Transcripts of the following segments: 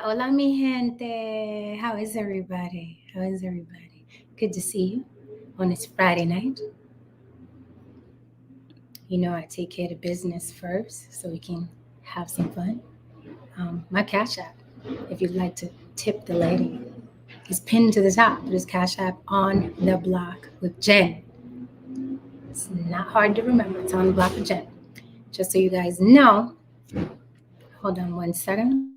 Hola, mi gente. How is everybody? How is everybody? Good to see you on this Friday night. You know, I take care of business first so we can have some fun. My Cash App, if you'd like to tip the lady, is pinned to the top. It is Cash App on the block with Jen. It's not hard to remember. It's on the block with Jen. Just so you guys know. Hold on one second.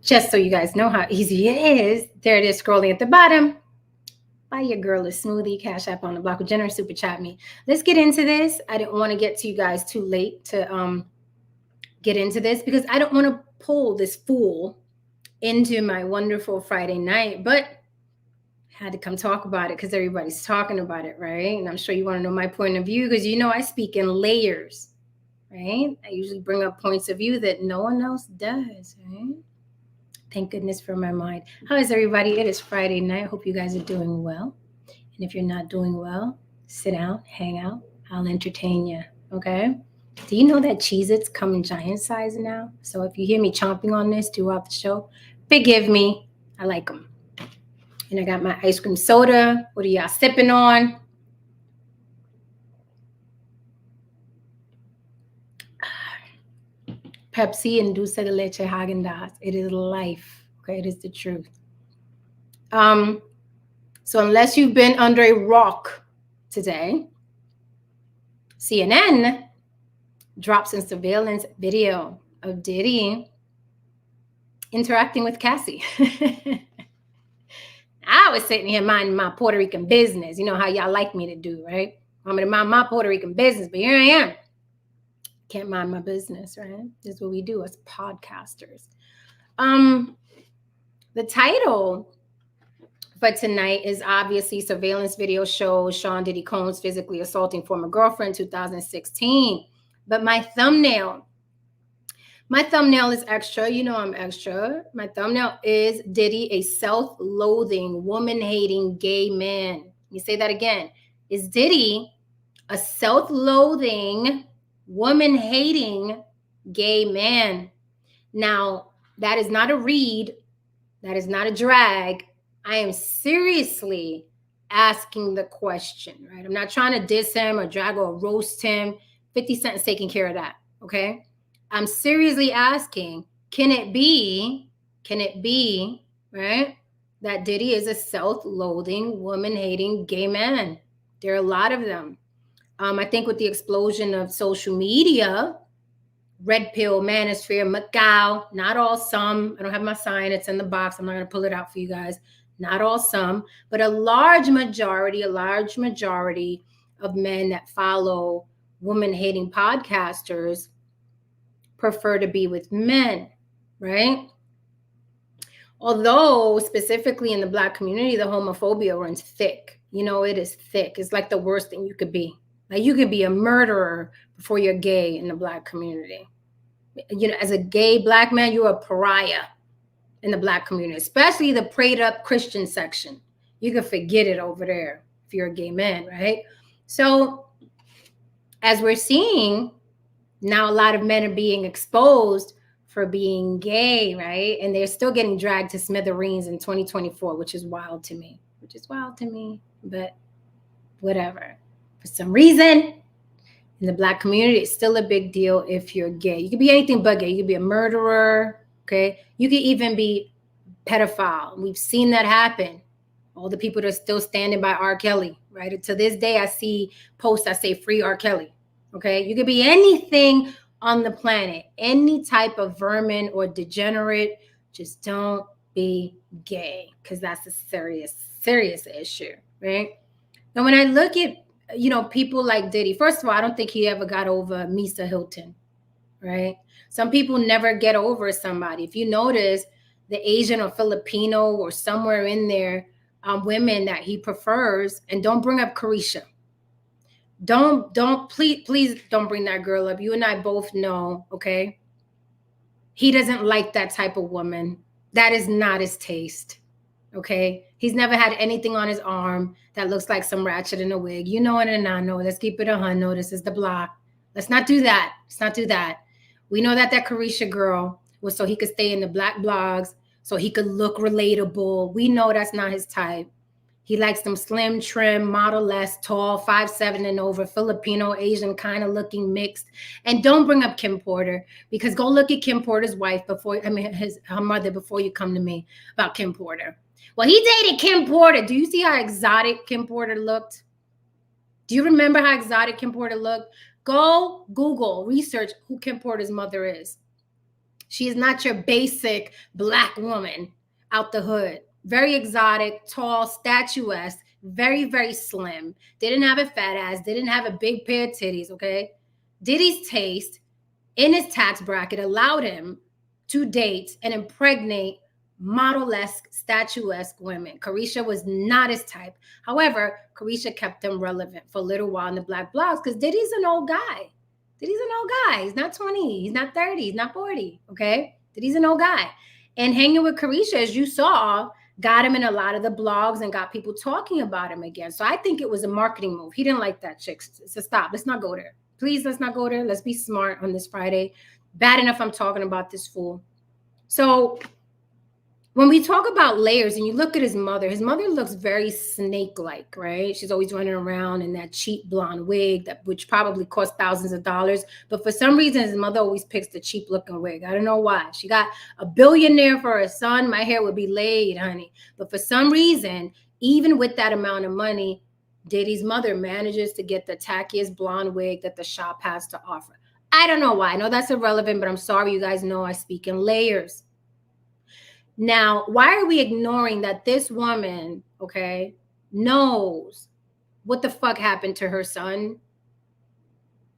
Just so you guys know how easy it is, there it is scrolling at the bottom. Buy your girl a smoothie, Cash App on the block with Jenner, super chat me. Let's get into this. I didn't want to get to you guys too late to get into this because I don't want to pull this fool into my wonderful Friday night, but I had to come talk about it because everybody's talking about it, right? And I'm sure you want to know my point of view because you know I speak in layers, right? I usually bring up points of view that no one else does, right? Thank goodness for my mind. How is everybody? It is Friday night. I hope you guys are doing well. And if you're not doing well, sit down, hang out. I'll entertain you. Okay? Do you know that Cheez-Its come in giant size now? So if you hear me chomping on this throughout the show, forgive me. I like them. And I got my ice cream soda. What are y'all sipping on? Pepsi and dulce de leche Haagen-Dazs. It is life. Okay, it is the truth. So unless you've been under a rock today, CNN drops a surveillance video of Diddy interacting with Cassie. I was sitting here minding my Puerto Rican business. You know how y'all like me to do, right? I'm going to mind my Puerto Rican business, but here I am. Can't mind my business, right? This is what we do as podcasters. The title for tonight is obviously surveillance video shows Sean Diddy Combs physically assaulting former girlfriend 2016. But my thumbnail is extra. You know I'm extra. My thumbnail is Diddy, a self-loathing, woman-hating gay man. You say that again. Is Diddy a self-loathing, woman-hating gay man? Now, that is not a read. That is not a drag. I am seriously asking the question, right? I'm not trying to diss him or drag or roast him. 50 Cent is taking care of that, okay? I'm seriously asking, can it be, right, that Diddy is a self-loathing, woman-hating gay man? There are a lot of them. I think with the explosion of social media, Red Pill, Manosphere, Macau, not all, some. I don't have my sign. It's in the box. I'm not going to pull it out for you guys. Not all, some, but a large majority of men that follow woman-hating podcasters prefer to be with men, right? Although specifically in the Black community, the homophobia runs thick. You know, it is thick. It's like the worst thing you could be. Like you could be a murderer before you're gay in the Black community. You know, as a gay Black man, you're a pariah in the Black community, especially the prayed up Christian section. You can forget it over there if you're a gay man, right? So as we're seeing now, a lot of men are being exposed for being gay, right? And they're still getting dragged to smithereens in 2024, which is wild to me, but whatever. For some reason, in the Black community, it's still a big deal if you're gay. You could be anything but gay. You could be a murderer, okay? You could even be pedophile. We've seen that happen. All the people that are still standing by R. Kelly, right? To this day, I see posts that say free R. Kelly, okay? You could be anything on the planet, any type of vermin or degenerate. Just don't be gay because that's a serious, serious issue, right? And when I look at people like Diddy, first of all, I don't think he ever got over Misa Hilton, right? Some people never get over somebody. If you notice, the Asian or Filipino or somewhere in there, women that he prefers, and don't bring up Carisha. Please don't bring that girl up. You and I both know, okay? He doesn't like that type of woman. That is not his taste. Okay. He's never had anything on his arm that looks like some ratchet in a wig. You know it and I know. Let's keep it 100. This is the block. Let's not do that. Let's not do that. We know that Carisha girl was so he could stay in the black blogs, so he could look relatable. We know that's not his type. He likes them slim, trim, model-less, tall, 5'7" and over, Filipino, Asian kind of looking mixed. And don't bring up Kim Porter, because go look at Kim Porter's wife before, her mother, before you come to me about Kim Porter. Well, he dated Kim Porter. Do you see how exotic Kim Porter looked? Do you remember how exotic Kim Porter looked? Go Google, research who Kim Porter's mother is. She is not your basic black woman out the hood. Very exotic, tall, statuesque, very, very slim. Didn't have a fat ass, didn't have a big pair of titties, okay? Diddy's taste in his tax bracket allowed him to date and impregnate model-esque, statuesque women. Carisha was not his type. However, Carisha kept him relevant for a little while in the black blogs because Diddy's an old guy. Diddy's an old guy. He's not 20. He's not 30. He's not 40. Okay? Diddy's an old guy. And hanging with Carisha, as you saw, got him in a lot of the blogs and got people talking about him again. So I think it was a marketing move. He didn't like that chick. So stop. Let's not go there. Please, let's not go there. Let's be smart on this Friday. Bad enough I'm talking about this fool. So when we talk about layers and you look at his mother looks very snake-like, right? She's always running around in that cheap blonde wig, which probably cost thousands of dollars. But for some reason, his mother always picks the cheap-looking wig. I don't know why. She got a billionaire for her son. My hair would be laid, honey. But for some reason, even with that amount of money, Diddy's mother manages to get the tackiest blonde wig that the shop has to offer. I don't know why. I know that's irrelevant, but I'm sorry. You guys know I speak in layers. Now, why are we ignoring that this woman, okay, knows what the fuck happened to her son?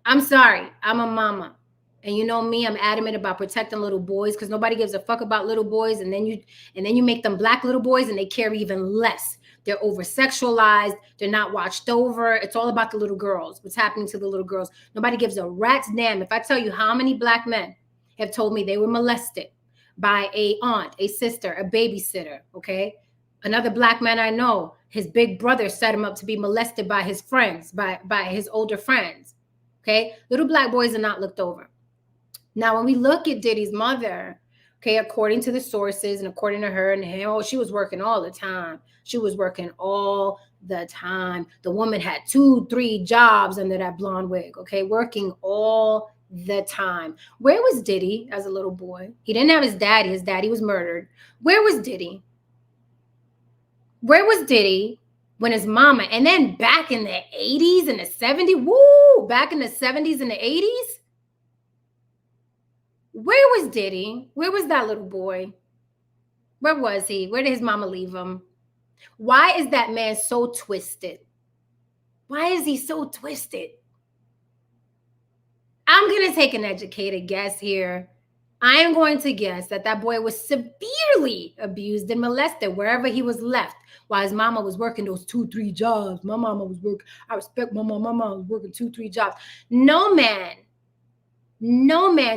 I'm sorry. I'm a mama. And you know me, I'm adamant about protecting little boys because nobody gives a fuck about little boys. And then you make them black little boys and they care even less. They're over-sexualized. They're not watched over. It's all about the little girls. What's happening to the little girls? Nobody gives a rat's damn. If I tell you how many black men have told me they were molested by a aunt, a sister, a babysitter, okay? Another black man I know, his big brother set him up to be molested by his friends, by his older friends, okay? Little black boys are not looked over. Now, when we look at Diddy's mother, okay, according to the sources and according to her and him, oh, she was working all the time. She was working all the time. The woman had 2-3 jobs under that blonde wig, okay? Working all the time. Where was Diddy as a little boy? He didn't have his daddy. His daddy was murdered. Where was Diddy? Where was Diddy when his mama, and then back in the 80s and the 70s, woo, back in the 70s and the 80s? Where was Diddy? Where was that little boy? Where was he? Where did his mama leave him? Why is that man so twisted? Why is he so twisted? I'm going to take an educated guess here. I am going to guess that boy was severely abused and molested wherever he was left while his mama was working those 2-3 jobs. My mama was working. I respect my mama. My mama was working 2-3 jobs. No man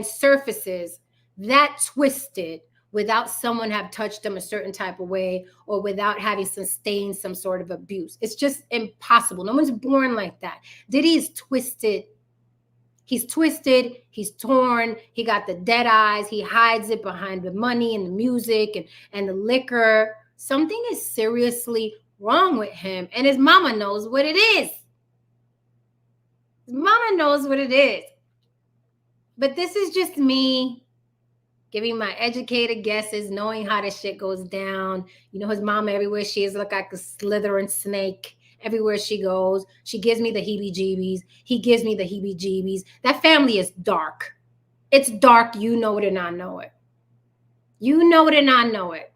surfaces that twisted without someone have touched them a certain type of way or without having sustained some sort of abuse. It's just impossible. No one's born like that. Diddy is twisted. He's twisted, he's torn, he got the dead eyes, he hides it behind the money and the music and the liquor. Something is seriously wrong with him, and his mama knows what it is. His mama knows what it is. But this is just me giving my educated guesses, knowing how this shit goes down. You know, his mama, everywhere she is, look like a slithering snake. Everywhere she goes, she gives me the heebie-jeebies. He gives me the heebie-jeebies. That family is dark. It's dark. You know it and I know it. You know it and I know it.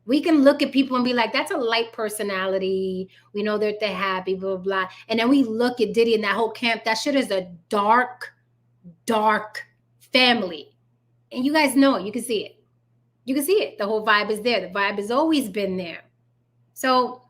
We can look at people and be like, that's a light personality. We know that they're happy, blah, blah, blah. And then we look at Diddy and that whole camp. That shit is a dark, dark family. And you guys know it. You can see it. You can see it. The whole vibe is there. The vibe has always been there. So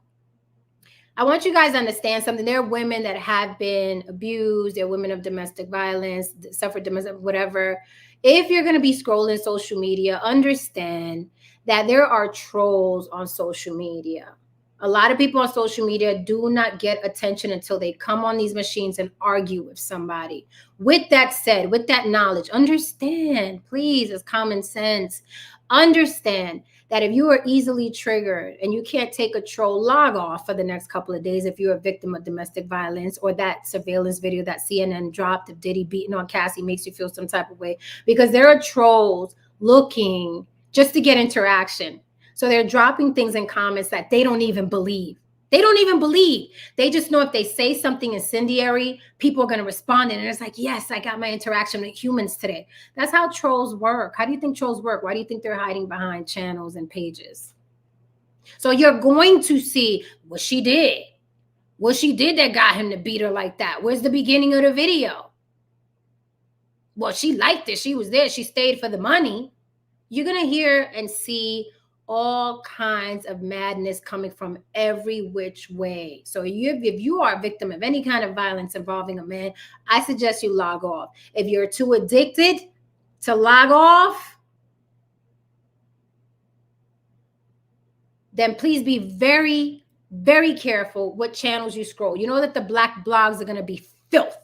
I want you guys to understand something. There are women that have been abused. There are women of domestic violence, suffered domestic, whatever. If you're going to be scrolling social media, understand that there are trolls on social media. A lot of people on social media do not get attention until they come on these machines and argue with somebody. With that said, with that knowledge, understand, please, it's common sense. Understand that if you are easily triggered and you can't take a troll, log off for the next couple of days if you're a victim of domestic violence, or that surveillance video that CNN dropped of Diddy beating on Cassie makes you feel some type of way, because there are trolls looking just to get interaction. So they're dropping things in comments that they don't even believe. They don't even believe. They just know if they say something incendiary, people are going to respond. And it's like, yes, I got my interaction with humans today. That's how trolls work. How do you think trolls work? Why do you think they're hiding behind channels and pages? So you're going to see what she did. What she did that got him to beat her like that. Where's the beginning of the video? Well, she liked it. She was there. She stayed for the money. You're going to hear and see all kinds of madness coming from every which way. So if you are a victim of any kind of violence involving a man, I suggest you log off. If you're too addicted to log off, then please be very, very careful what channels you scroll. You know that the black blogs are going to be filth.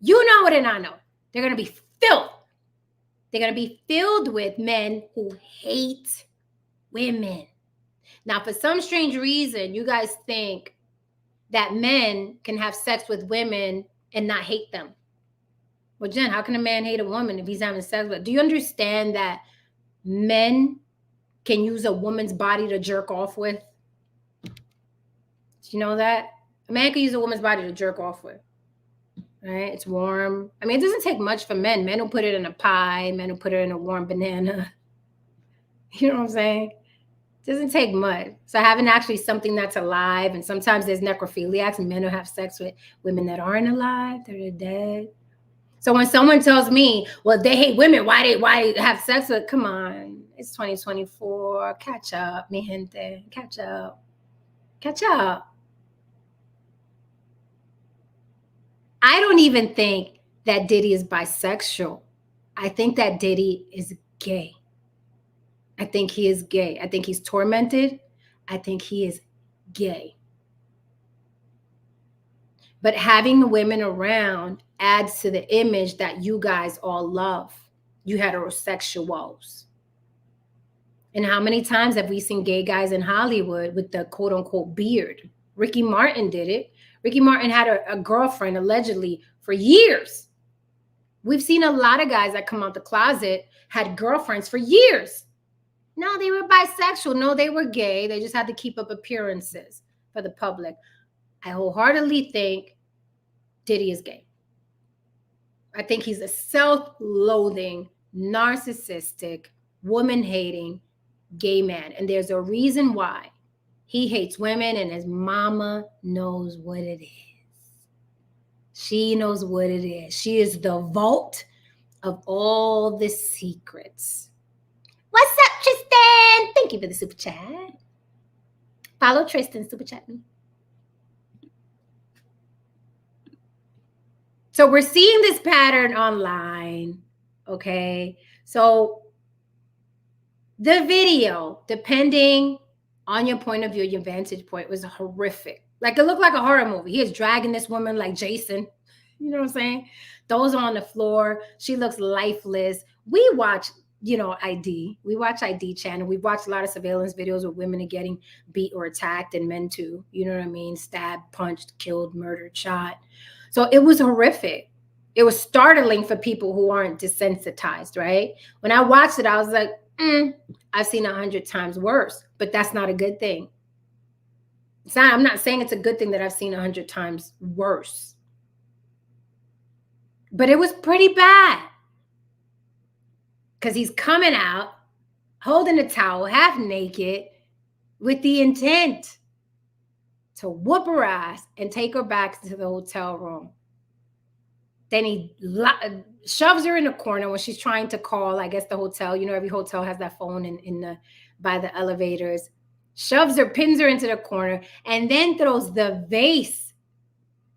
You know it and I know. They're going to be filth. They're going to be filled with men who hate women. Now, for some strange reason, you guys think that men can have sex with women and not hate them. Well, Jen, how can a man hate a woman if he's having sex with? Do you understand that men can use a woman's body to jerk off with? Do you know that? A man can use a woman's body to jerk off with. Right? It's warm. I mean, it doesn't take much for men. Men will put it in a pie. Men will put it in a warm banana. You know what I'm saying? It doesn't take much. So having actually something that's alive, and sometimes there's necrophiliacs, and men who have sex with women that aren't alive, they're dead. So when someone tells me, well, they hate women, why have sex with? Come on, it's 2024. Catch up, mi gente. Catch up. Catch up. I don't even think that Diddy is bisexual. I think that Diddy is gay. I think he is gay. I think he's tormented. I think he is gay. But having the women around adds to the image that you guys all love. You heterosexuals. And how many times have we seen gay guys in Hollywood with the quote unquote beard? Ricky Martin did it. Ricky Martin had a girlfriend allegedly for years. We've seen a lot of guys that come out the closet had girlfriends for years. No, they were bisexual. No, they were gay. They just had to keep up appearances for the public. I wholeheartedly think Diddy is gay. I think he's a self-loathing, narcissistic, woman-hating gay man. And there's a reason why. He hates women, and his mama knows what it is. She knows what it is. She is the vault of all the secrets. What's up, Tristan? Thank you for the super chat. Follow Tristan, super chat me. So we're seeing this pattern online, okay? So the video, depending on your point of view, your vantage point, was horrific. Like, it looked like a horror movie. He is dragging this woman like Jason. You know what I'm saying? Those are on the floor. She looks lifeless. We watch, ID. We watch ID channel. We watch a lot of surveillance videos where women are getting beat or attacked, and men too. You know what I mean? Stabbed, punched, killed, murdered, shot. So it was horrific. It was startling for people who aren't desensitized, right? When I watched it, I was like, I've seen 100 times worse, but that's not a good thing. I'm not saying it's a good thing that I've seen 100 times worse, but it was pretty bad because he's coming out holding a towel, half naked, with the intent to whoop her ass and take her back to the hotel room. Then he shoves her in a corner when she's trying to call, I guess, the hotel. Every hotel has that phone by the elevators. Shoves her, pins her into the corner, and then throws the vase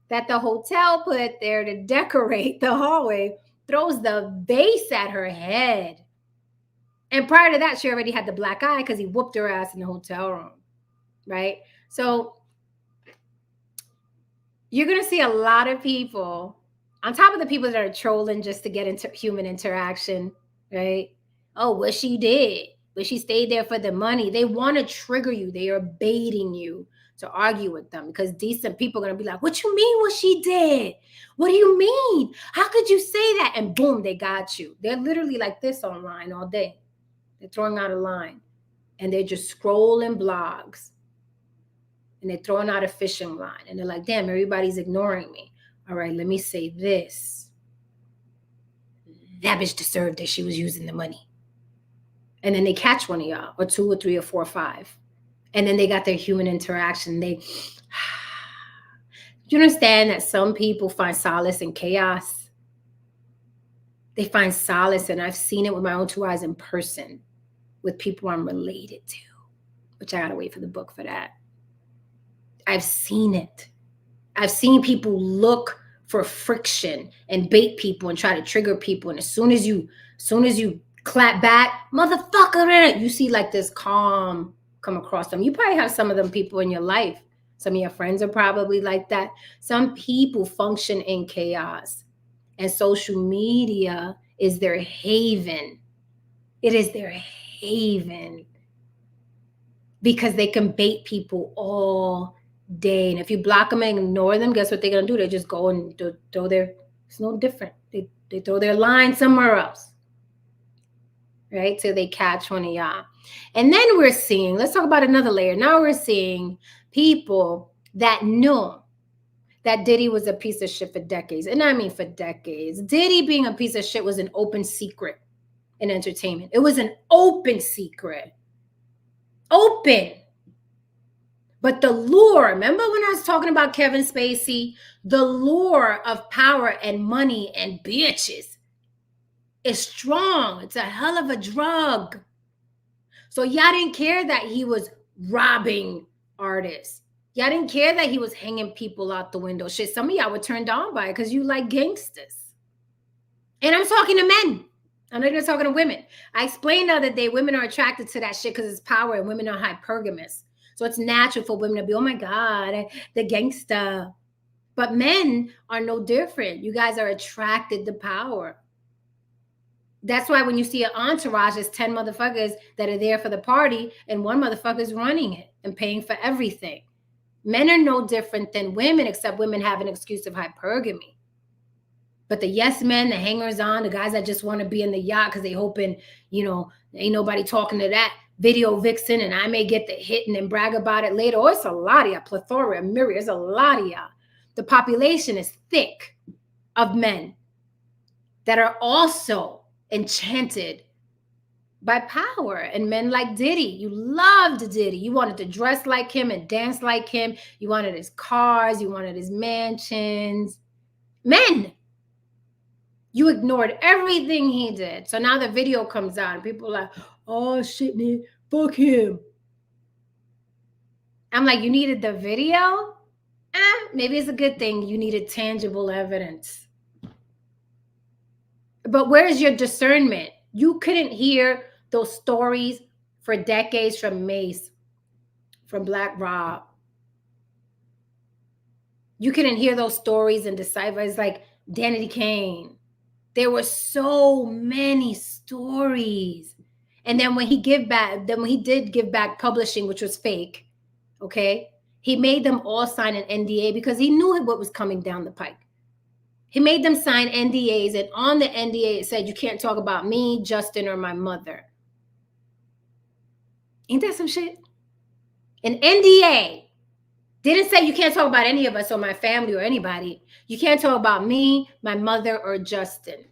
that the hotel put there to decorate the hallway, throws the vase at her head And prior to that, she already had the black eye because he whooped her ass in the hotel room, right? So you're going to see a lot of people, on top of the people that are trolling just to get into human interaction, right? Oh, what she did, but she stayed there for the money. They want to trigger you. They are baiting you to argue with them, because decent people are going to be like, what you mean what she did? What do you mean? How could you say that? And boom, they got you. They're literally like this online all day. They're throwing out a line and they're just scrolling blogs and they're throwing out a fishing line. And they're like, damn, everybody's ignoring me. All right, let me say this. That bitch deserved it. She was using the money. And then they catch one of y'all, or two or three or four or five. And then they got their human interaction. Do you understand that some people find solace in chaos? They find solace, and I've seen it with my own two eyes in person with people I'm related to, which I gotta wait for the book for that. I've seen it. I've seen people look for friction and bait people and try to trigger people. And as soon as you clap back, motherfucker, you see like this calm come across them. You probably have some of them people in your life. Some of your friends are probably like that. Some people function in chaos, and social media is their haven. It is their haven because they can bait people all day. And if you block them and ignore them, guess what they're going to do? They just go and throw it's no different. They throw their line somewhere else, right? Till they catch one of y'all. And then we're seeing, let's talk about another layer. Now we're seeing people that knew that Diddy was a piece of shit for decades. And I mean for decades. Diddy being a piece of shit was an open secret in entertainment. It was an open secret. Open. But the lure, remember when I was talking about Kevin Spacey? The lure of power and money and bitches is strong. It's a hell of a drug. So y'all didn't care that he was robbing artists. Y'all didn't care that he was hanging people out the window. Shit, some of y'all were turned on by it because you like gangsters. And I'm talking to men. I'm not even talking to women. I explained the other day, women are attracted to that shit because it's power, and women are hypergamous. So it's natural for women to be, oh my God, the gangster. But men are no different. You guys are attracted to power. That's why when you see an entourage, there's 10 motherfuckers that are there for the party and one motherfucker's running it and paying for everything. Men are no different than women, except women have an excuse of hypergamy. But the yes men, the hangers on, the guys that just want to be in the yacht because they hoping, ain't nobody talking to that video vixen and I may get the hit and then brag about it later. Oh, it's a lot of y'all, plethora, a myriad, there's a lot of y'all. The population is thick of men that are also enchanted by power. And men like Diddy, you loved Diddy. You wanted to dress like him and dance like him. You wanted his cars. You wanted his mansions. Men. You ignored everything he did. So now the video comes out and people are like, oh shit, man, fuck him. I'm like, you needed the video? Maybe it's a good thing you needed tangible evidence. But where's your discernment? You couldn't hear those stories for decades from Mace, from Black Rob. You couldn't hear those stories and decipher. It's like Danity Kane. There were so many stories. And then when he did give back publishing, which was fake, okay, he made them all sign an NDA because he knew what was coming down the pike. He made them sign NDAs, and on the NDA it said, you can't talk about me, Justin, or my mother. Ain't that some shit? An NDA didn't say you can't talk about any of us or my family or anybody. You can't talk about me, my mother, or Justin.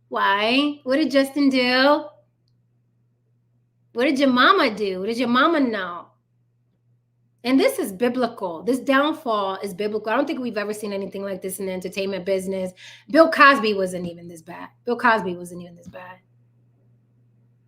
Why? What did Justin do? What did your mama do? What did your mama know? And this is biblical. This downfall is biblical. I don't think we've ever seen anything like this in the entertainment business. Bill Cosby wasn't even this bad.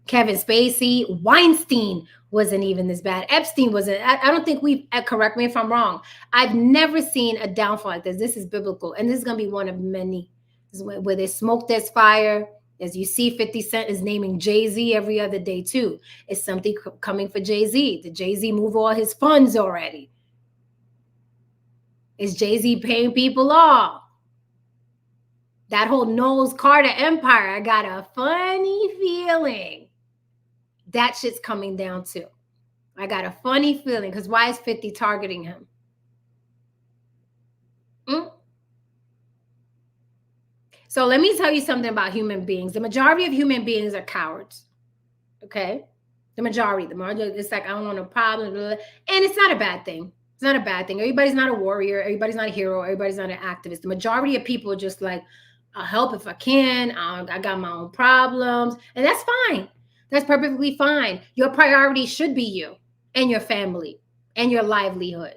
Kevin Spacey, Weinstein wasn't even this bad. Epstein wasn't. I don't think correct me if I'm wrong. I've never seen a downfall like this. This is biblical. And this is going to be one of many. This is where there's smoke, there's fire. As you see, 50 Cent is naming Jay-Z every other day too. Is something coming for Jay-Z? Did Jay-Z move all his funds already? Is Jay-Z paying people off? That whole Knowles Carter empire, I got a funny feeling that shit's coming down too. I got a funny feeling, because why is 50 targeting him? So let me tell you something about human beings. The majority of human beings are cowards. Okay? The majority. It's like, I don't want no problem. Blah, blah. And it's not a bad thing. It's not a bad thing. Everybody's not a warrior. Everybody's not a hero. Everybody's not an activist. The majority of people are just like, I'll help if I can. I got my own problems. And that's fine. That's perfectly fine. Your priority should be you and your family and your livelihood.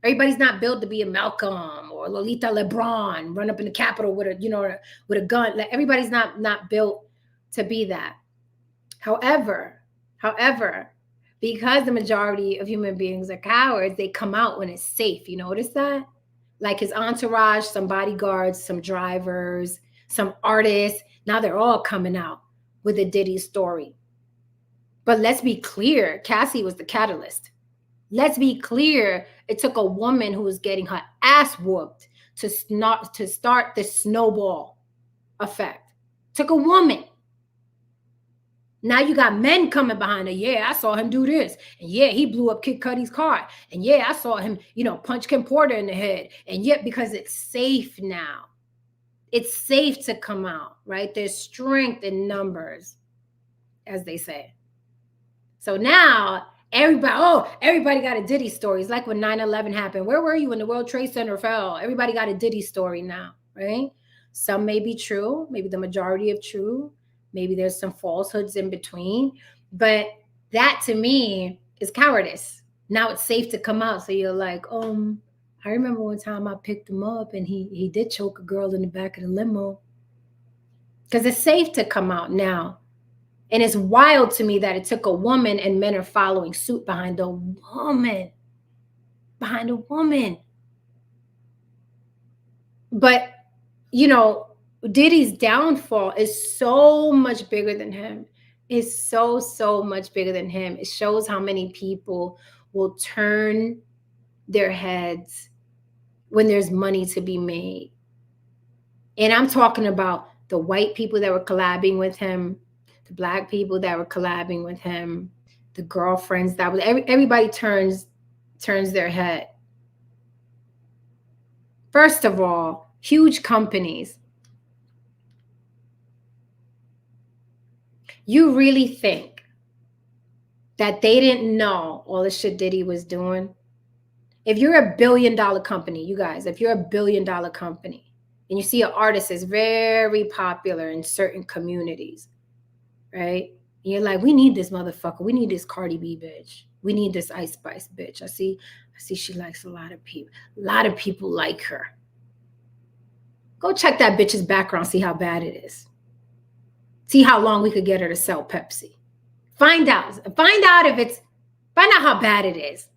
Everybody's not built to be a Malcolm or Lolita LeBron, run up in the Capitol with a gun. Like, everybody's not built to be that. However, because the majority of human beings are cowards, they come out when it's safe. You notice that? Like his entourage, some bodyguards, some drivers, some artists. Now they're all coming out with a Diddy story. But let's be clear, Cassie was the catalyst. Let's be clear, it took a woman who was getting her ass whooped to start this snowball effect. It took a woman. Now you got men coming behind her. Yeah, I saw him do this. And yeah, he blew up Kid Cudi's car. And yeah, I saw him, punch Kim Porter in the head. And yet, because it's safe now. It's safe to come out, right? There's strength in numbers, as they say. So now everybody got a Diddy story. It's like when 9/11 happened. Where were you when the World Trade Center fell? Everybody got a Diddy story now, right? Some may be true, maybe the majority of true. Maybe there's some falsehoods in between. But that, to me, is cowardice. Now it's safe to come out. So you're like, I remember one time I picked him up and he did choke a girl in the back of the limo. Because it's safe to come out now. And it's wild to me that it took a woman and men are following suit behind a woman. Behind a woman. But, Diddy's downfall is so much bigger than him. It's so much bigger than him. It shows how many people will turn their heads when there's money to be made. And I'm talking about the white people that were collabing with him, the black people that were collabing with him, the girlfriends that was everybody turns their head. First of all, huge companies. You really think that they didn't know all the shit Diddy was doing? If you're a $1 billion company, you guys, if you're a $1 billion company and you see an artist is very popular in certain communities, right? And you're like, we need this motherfucker. We need this Cardi B bitch. We need this Ice Spice bitch. I see she likes a lot of people. A lot of people like her. Go check that bitch's background, see how bad it is. See how long we could get her to sell Pepsi. Find out how bad it is.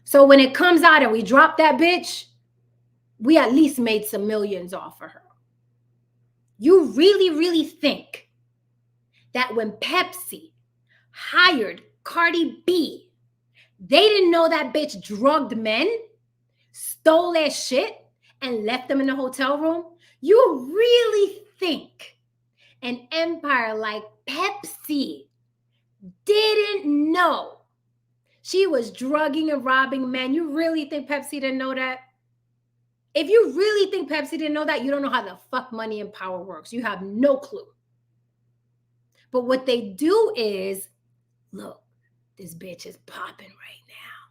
So when it comes out and we drop that bitch, we at least made some millions off of her. You really, really think that when Pepsi hired Cardi B, they didn't know that bitch drugged men, stole their shit, and left them in the hotel room? You really think an empire like Pepsi didn't know she was drugging and robbing men? You really think Pepsi didn't know that? If you really think Pepsi didn't know that, you don't know how the fuck money and power works. You have no clue. But what they do is, look, this bitch is popping right now.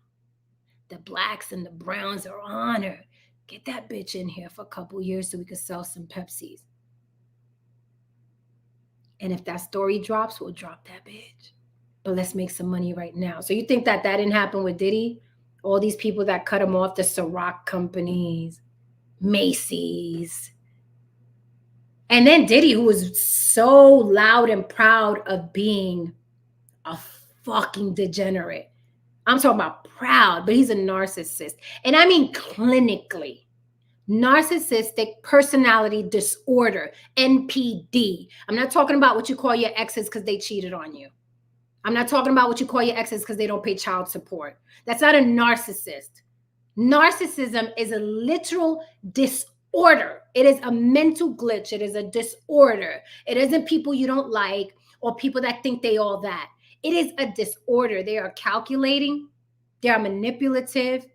The blacks and the browns are on her. Get that bitch in here for a couple years so we can sell some Pepsis. And if that story drops, we'll drop that bitch. But let's make some money right now. So you think that didn't happen with Diddy? All these people that cut him off, the Ciroc companies, Macy's. And then Diddy, who was so loud and proud of being a fucking degenerate. I'm talking about proud, but he's a narcissist. And I mean clinically Narcissistic personality disorder, NPD. I'm not talking about what you call your exes because they cheated on you. I'm not talking about what you call your exes because they don't pay child support. That's not a narcissist. Narcissism is a literal disorder. It is a mental glitch. It is a disorder. It isn't people you don't like or people that think they all that. It is a disorder. They are calculating. They are manipulative.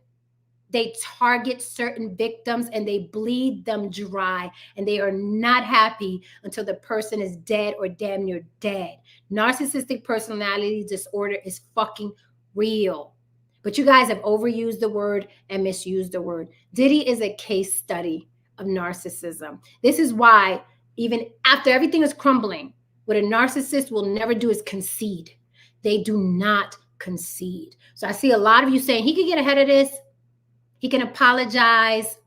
They target certain victims and they bleed them dry, and they are not happy until the person is dead or damn near dead. Narcissistic personality disorder is fucking real. But you guys have overused the word and misused the word. Diddy is a case study of narcissism. This is why, even after everything is crumbling, what a narcissist will never do is concede. They do not concede. So I see a lot of you saying he could get ahead of this. He can apologize.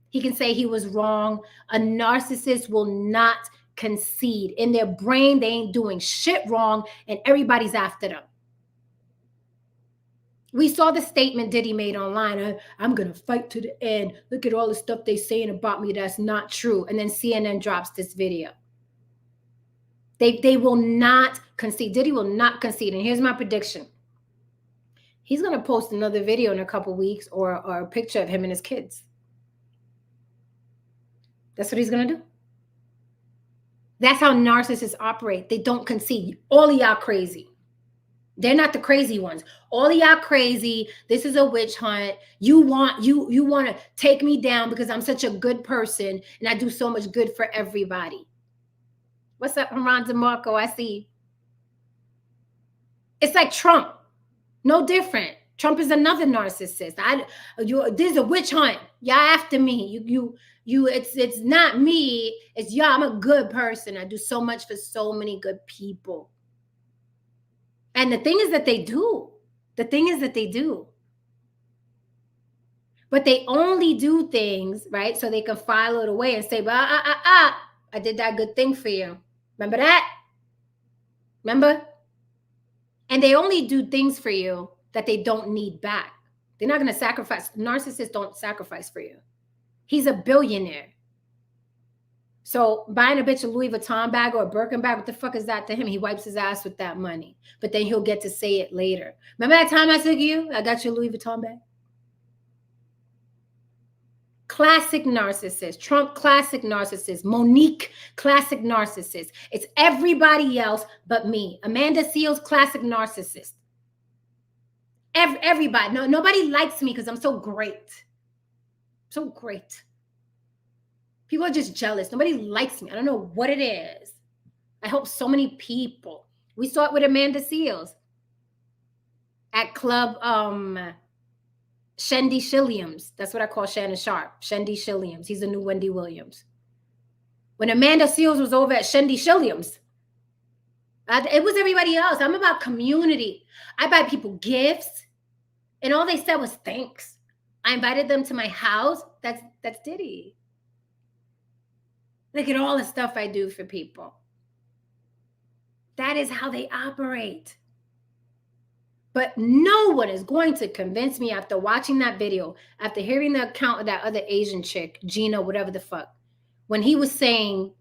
He can say he was wrong. A narcissist will not concede. In their brain, they ain't doing shit wrong, and everybody's after them. We saw the statement Diddy made online. I'm going to fight to the end. Look at all the stuff they saying about me that's not true. And then CNN drops this video. They will not concede. Diddy will not concede. And here's my prediction. He's going to post another video in a couple weeks or a picture of him and his kids. That's what he's going to do. That's how narcissists operate. They don't concede. All of y'all crazy. They're not the crazy ones. All of y'all crazy. This is a witch hunt. You want to take me down because I'm such a good person and I do so much good for everybody. What's up, Haran DeMarco? I see. It's like Trump. No different. Trump is another narcissist. This is a witch hunt. Y'all after me. It's not me. It's y'all. I'm a good person. I do so much for so many good people. And the thing is that they do. The thing is that they do. But they only do things, right? So they can file it away and say, well, I did that good thing for you. Remember that? Remember? And they only do things for you that they don't need back. They're not going to sacrifice. Narcissists don't sacrifice for you. He's a billionaire. So buying a bitch a Louis Vuitton bag or a Birkin bag, what the fuck is that to him? He wipes his ass with that money. But then he'll get to say it later. Remember that time I took you? I got you a Louis Vuitton bag. Classic narcissist. Trump, classic narcissist. Monique, classic narcissist. It's everybody else but me. Amanda Seals, classic narcissist. Everybody. No, nobody likes me because I'm so great. So great. People are just jealous. Nobody likes me. I don't know what it is. I help so many people. We saw it with Amanda Seals at Club Shendy Shilliams. That's what I call Shannon Sharp. Shendy Shilliams. He's the new Wendy Williams. When Amanda Seals was over at Shendy Shilliams, it was everybody else. I'm about community. I buy people gifts, and all they said was thanks. I invited them to my house. That's Diddy. Look at all the stuff I do for people. That is how they operate. But no one is going to convince me after watching that video, after hearing the account of that other Asian chick, Gina, whatever the fuck, when she was saying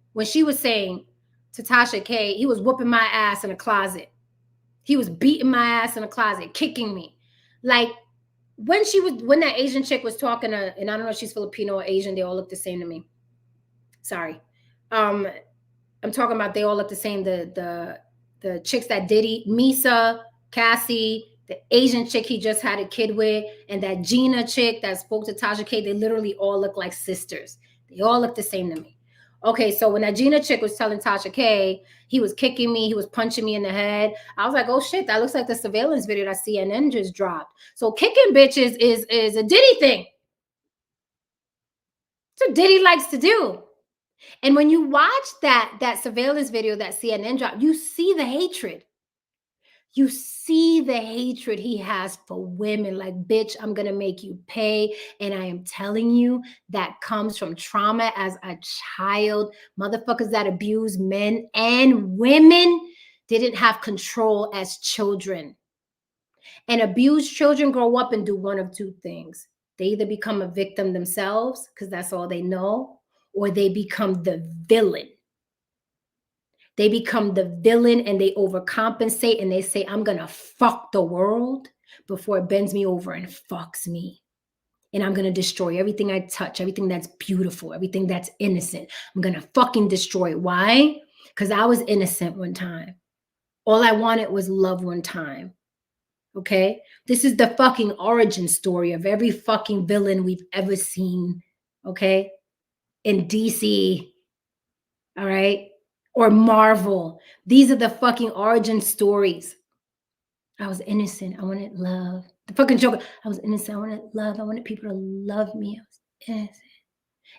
to Tasha K, he was whooping my ass in a closet. He was beating my ass in a closet, kicking me. Like when that Asian chick was talking to, and I don't know if she's Filipino or Asian, they all look the same to me. Sorry. I'm talking about they all look the same. The chicks that Diddy, Misa, Cassie, the Asian chick he just had a kid with, and that Gina chick that spoke to Tasha K, they literally all look like sisters. They all look the same to me. Okay, so when that Gina chick was telling Tasha K, he was kicking me, he was punching me in the head. I was like, oh shit, that looks like the surveillance video that CNN just dropped. So kicking bitches is a Diddy thing. That's what Diddy likes to do. And when you watch that surveillance video that CNN dropped, you see the hatred. You see the hatred he has for women. Like, bitch, I'm going to make you pay. And I am telling you, that comes from trauma as a child. Motherfuckers that abuse men and women didn't have control as children. And abused children grow up and do one of two things. They either become a victim themselves because that's all they know, or they become the villain. They become the villain and they overcompensate and they say, I'm going to fuck the world before it bends me over and fucks me. And I'm going to destroy everything I touch, everything that's beautiful, everything that's innocent. I'm going to fucking destroy it. Why? Because I was innocent one time. All I wanted was love one time. Okay? This is the fucking origin story of every fucking villain we've ever seen. Okay? In DC. All right? Or Marvel. These are the fucking origin stories. I was innocent. I wanted love. The fucking Joker. I was innocent. I wanted love. I wanted people to love me. I was innocent.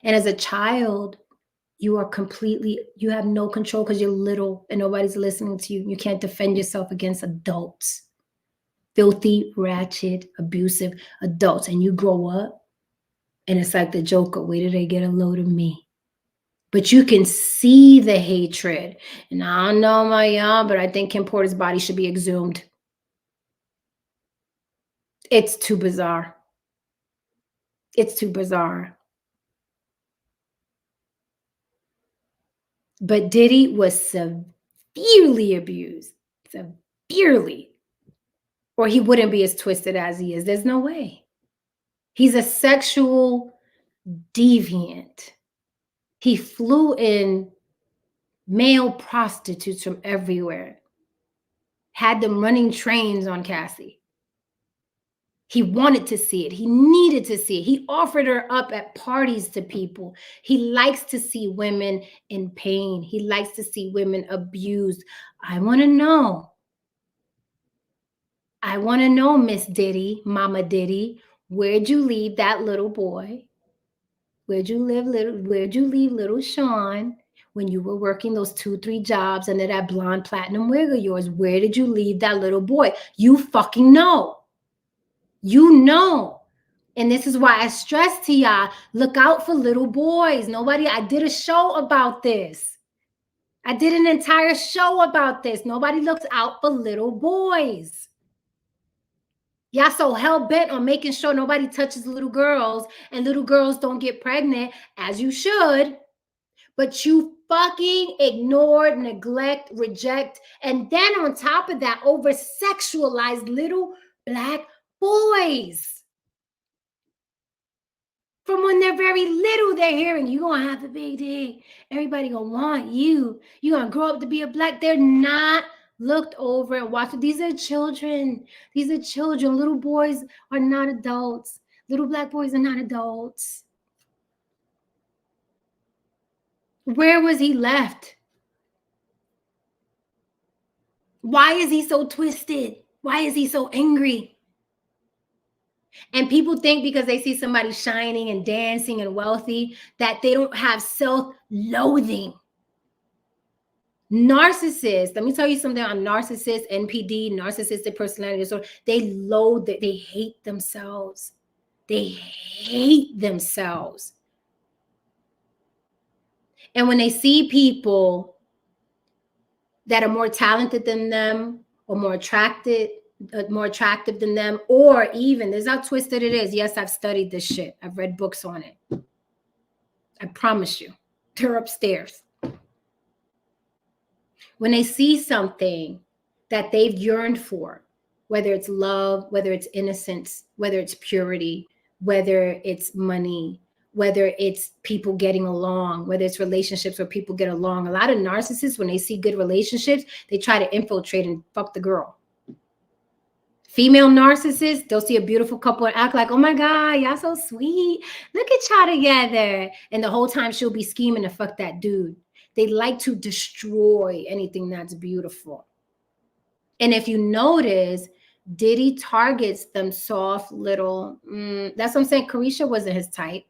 And as a child, you have no control because you're little and nobody's listening to you. You can't defend yourself against adults. Filthy, ratchet, abusive adults. And you grow up and it's like the Joker. Where did they get a load of me? But you can see the hatred. And I don't know my y'all, but I think Kim Porter's body should be exhumed. It's too bizarre. It's too bizarre. But Diddy was severely abused. Severely. Or he wouldn't be as twisted as he is. There's no way. He's a sexual deviant. He flew in male prostitutes from everywhere. Had them running trains on Cassie. He wanted to see it. He needed to see it. He offered her up at parties to people. He likes to see women in pain. He likes to see women abused. I want to know. I want to know, Miss Diddy, Mama Diddy, where'd you leave that little boy? Where'd you leave little Sean when you were working those 2-3 jobs under that blonde platinum wig of yours? Where did you leave that little boy? You fucking know. You know. And this is why I stress to y'all, look out for little boys. I did a show about this. I did an entire show about this. Nobody looks out for little boys. Y'all so hell-bent on making sure nobody touches little girls and little girls don't get pregnant, as you should. But you fucking ignore, neglect, reject, and then on top of that, over-sexualize little Black boys. From when they're very little, they're hearing, you're going to have a big dick. Everybody going to want you. You're going to grow up to be a Black. They're not looked over and watched. These are children. These are children. Little boys are not adults. Little Black boys are not adults. Where was he left? Why is he so twisted? Why is he so angry? And people think because they see somebody shining and dancing and wealthy that they don't have self-loathing. Narcissists, let me tell you something on narcissists, NPD, narcissistic personality disorder. They loathe it. They hate themselves. They hate themselves. And when they see people that are more talented than them or more attractive than them, or even, there's how twisted it is. Yes, I've studied this shit. I've read books on it. I promise you. They're upstairs. When they see something that they've yearned for, whether it's love, whether it's innocence, whether it's purity, whether it's money, whether it's people getting along, whether it's relationships where people get along. A lot of narcissists, when they see good relationships, they try to infiltrate and fuck the girl. Female narcissists, they'll see a beautiful couple and act like, oh my God, y'all so sweet. Look at y'all together. And the whole time she'll be scheming to fuck that dude. They like to destroy anything that's beautiful. And if you notice, Diddy targets them soft little, that's what I'm saying. Carisha wasn't his type.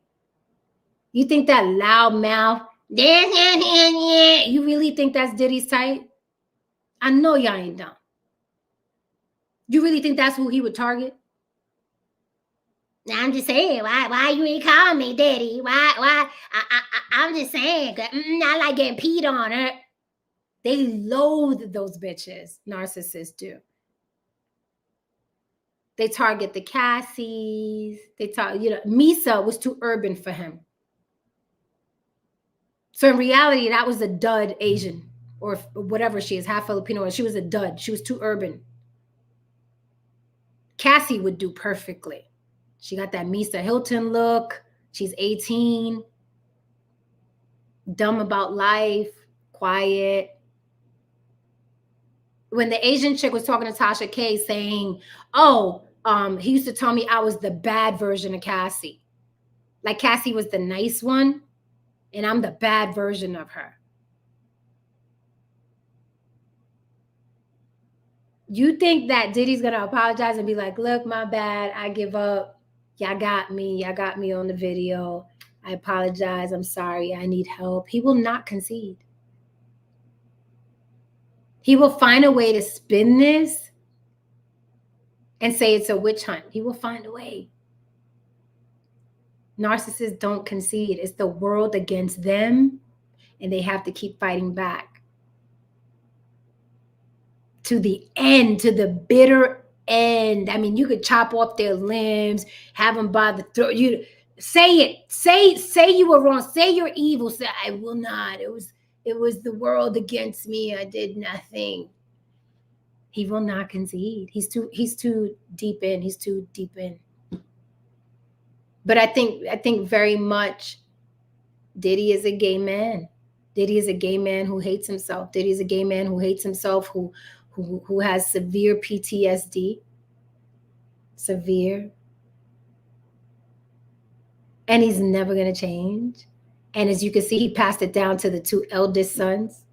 You think that loud mouth, you really think that's Diddy's type? I know y'all ain't dumb. You really think that's who he would target? I'm just saying, why you ain't calling me Diddy? Why? I'm just saying, I like getting peed on her. They loathe those bitches. Narcissists do. They target the Cassies. They Misa was too urban for him. So in reality, that was a dud Asian or whatever she is, half Filipino. She was a dud. She was too urban. Cassie would do perfectly. She got that Misa Hilton look. She's 18. Dumb about life. Quiet. When the Asian chick was talking to Tasha K saying, oh, he used to tell me I was the bad version of Cassie. Like Cassie was the nice one, and I'm the bad version of her. You think that Diddy's going to apologize and be like, look, my bad. I give up. Y'all got me. Y'all got me on the video. I apologize. I'm sorry. I need help. He will not concede. He will find a way to spin this and say it's a witch hunt. He will find a way. Narcissists don't concede. It's the world against them, and they have to keep fighting back. To the end, to the bitter end. I mean, you could chop off their limbs, have them by the throat. You say it. Say you were wrong. Say you're evil. Say, I will not. It was the world against me. I did nothing. He will not concede. He's too deep in. He's too deep in. But I think very much Diddy is a gay man. Diddy is a gay man who hates himself. Diddy is a gay man who hates himself, who has severe PTSD. Severe. And he's never going to change. And as you can see, he passed it down to the two eldest sons.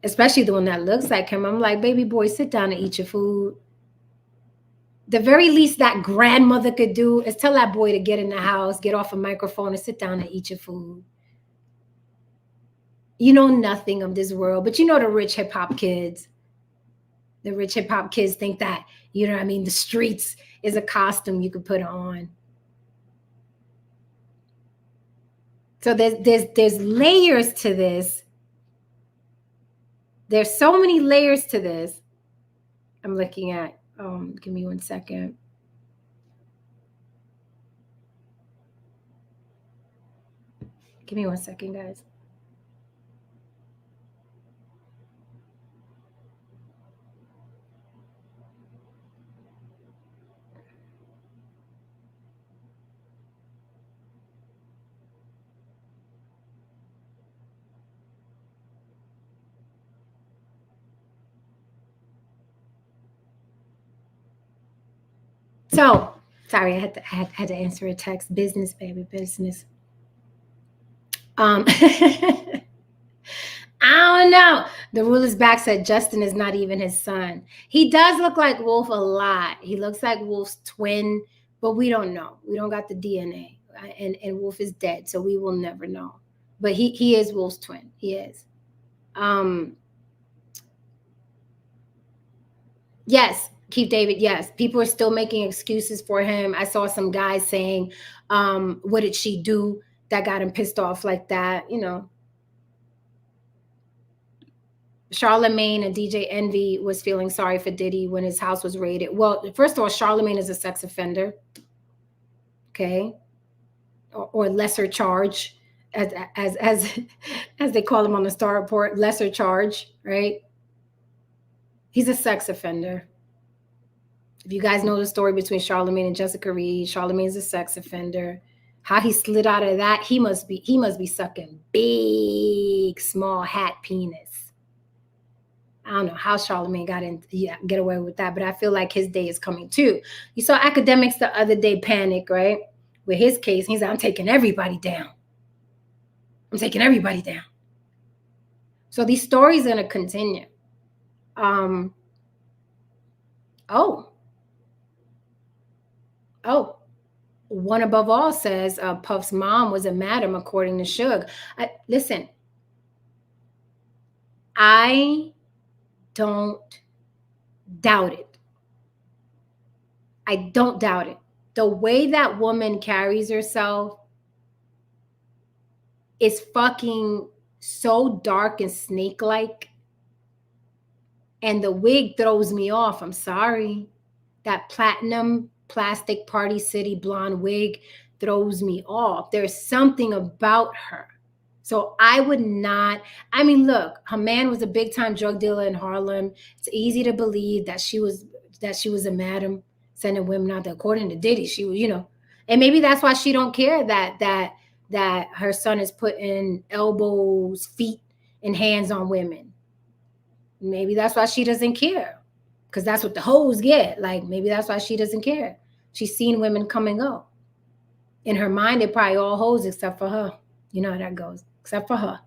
Especially the one that looks like him. I'm like, baby boy, sit down and eat your food. The very least that grandmother could do is tell that boy to get in the house, get off a microphone, and sit down and eat your food. You know nothing of this world, but you know the rich hip hop kids. The rich hip hop kids think that, you know what I mean, the streets is a costume you could put on. So there's layers to this. There's so many layers to this. I'm looking at, give me 1 second. Give me 1 second, guys. So, sorry, I had to answer a text. Business, baby, business. I don't know. The ruler's back said Justin is not even his son. He does look like Wolf a lot. He looks like Wolf's twin, but we don't know. We don't got the DNA, and Wolf is dead, so we will never know. But he is Wolf's twin. He is. Yes, Keith David, yes. People are still making excuses for him. I saw some guys saying, what did she do that got him pissed off like that? You know, Charlemagne and DJ Envy was feeling sorry for Diddy when his house was raided. Well, first of all, Charlemagne is a sex offender, okay, or lesser charge, as they call him on the Star Report, lesser charge, right? He's a sex offender. If you guys know the story between Charlemagne and Jessica Reed, Charlemagne is a sex offender. How he slid out of that, he must be sucking big, small hat penis. I don't know how Charlemagne get away with that, but I feel like his day is coming too. You saw academics the other day panic, right? With his case, he's like, I'm taking everybody down. I'm taking everybody down. So these stories are going to continue. One above all says Puff's mom was a madam, according to Suge. Listen, I don't doubt it. I don't doubt it. The way that woman carries herself is fucking so dark and snake-like. And the wig throws me off. I'm sorry. That platinum plastic Party City blonde wig throws me off. There's something about her. So I would not, I mean, look, her man was a big time drug dealer in Harlem. It's easy to believe that she was a madam sending women out there. According to Diddy, she was, and maybe that's why she don't care that her son is putting elbows, feet, and hands on women. Maybe that's why she doesn't care. Because that's what the hoes get. Like, maybe that's why she doesn't care. She's seen women come and go. In her mind, they're probably all hoes except for her. You know how that goes. Except for her.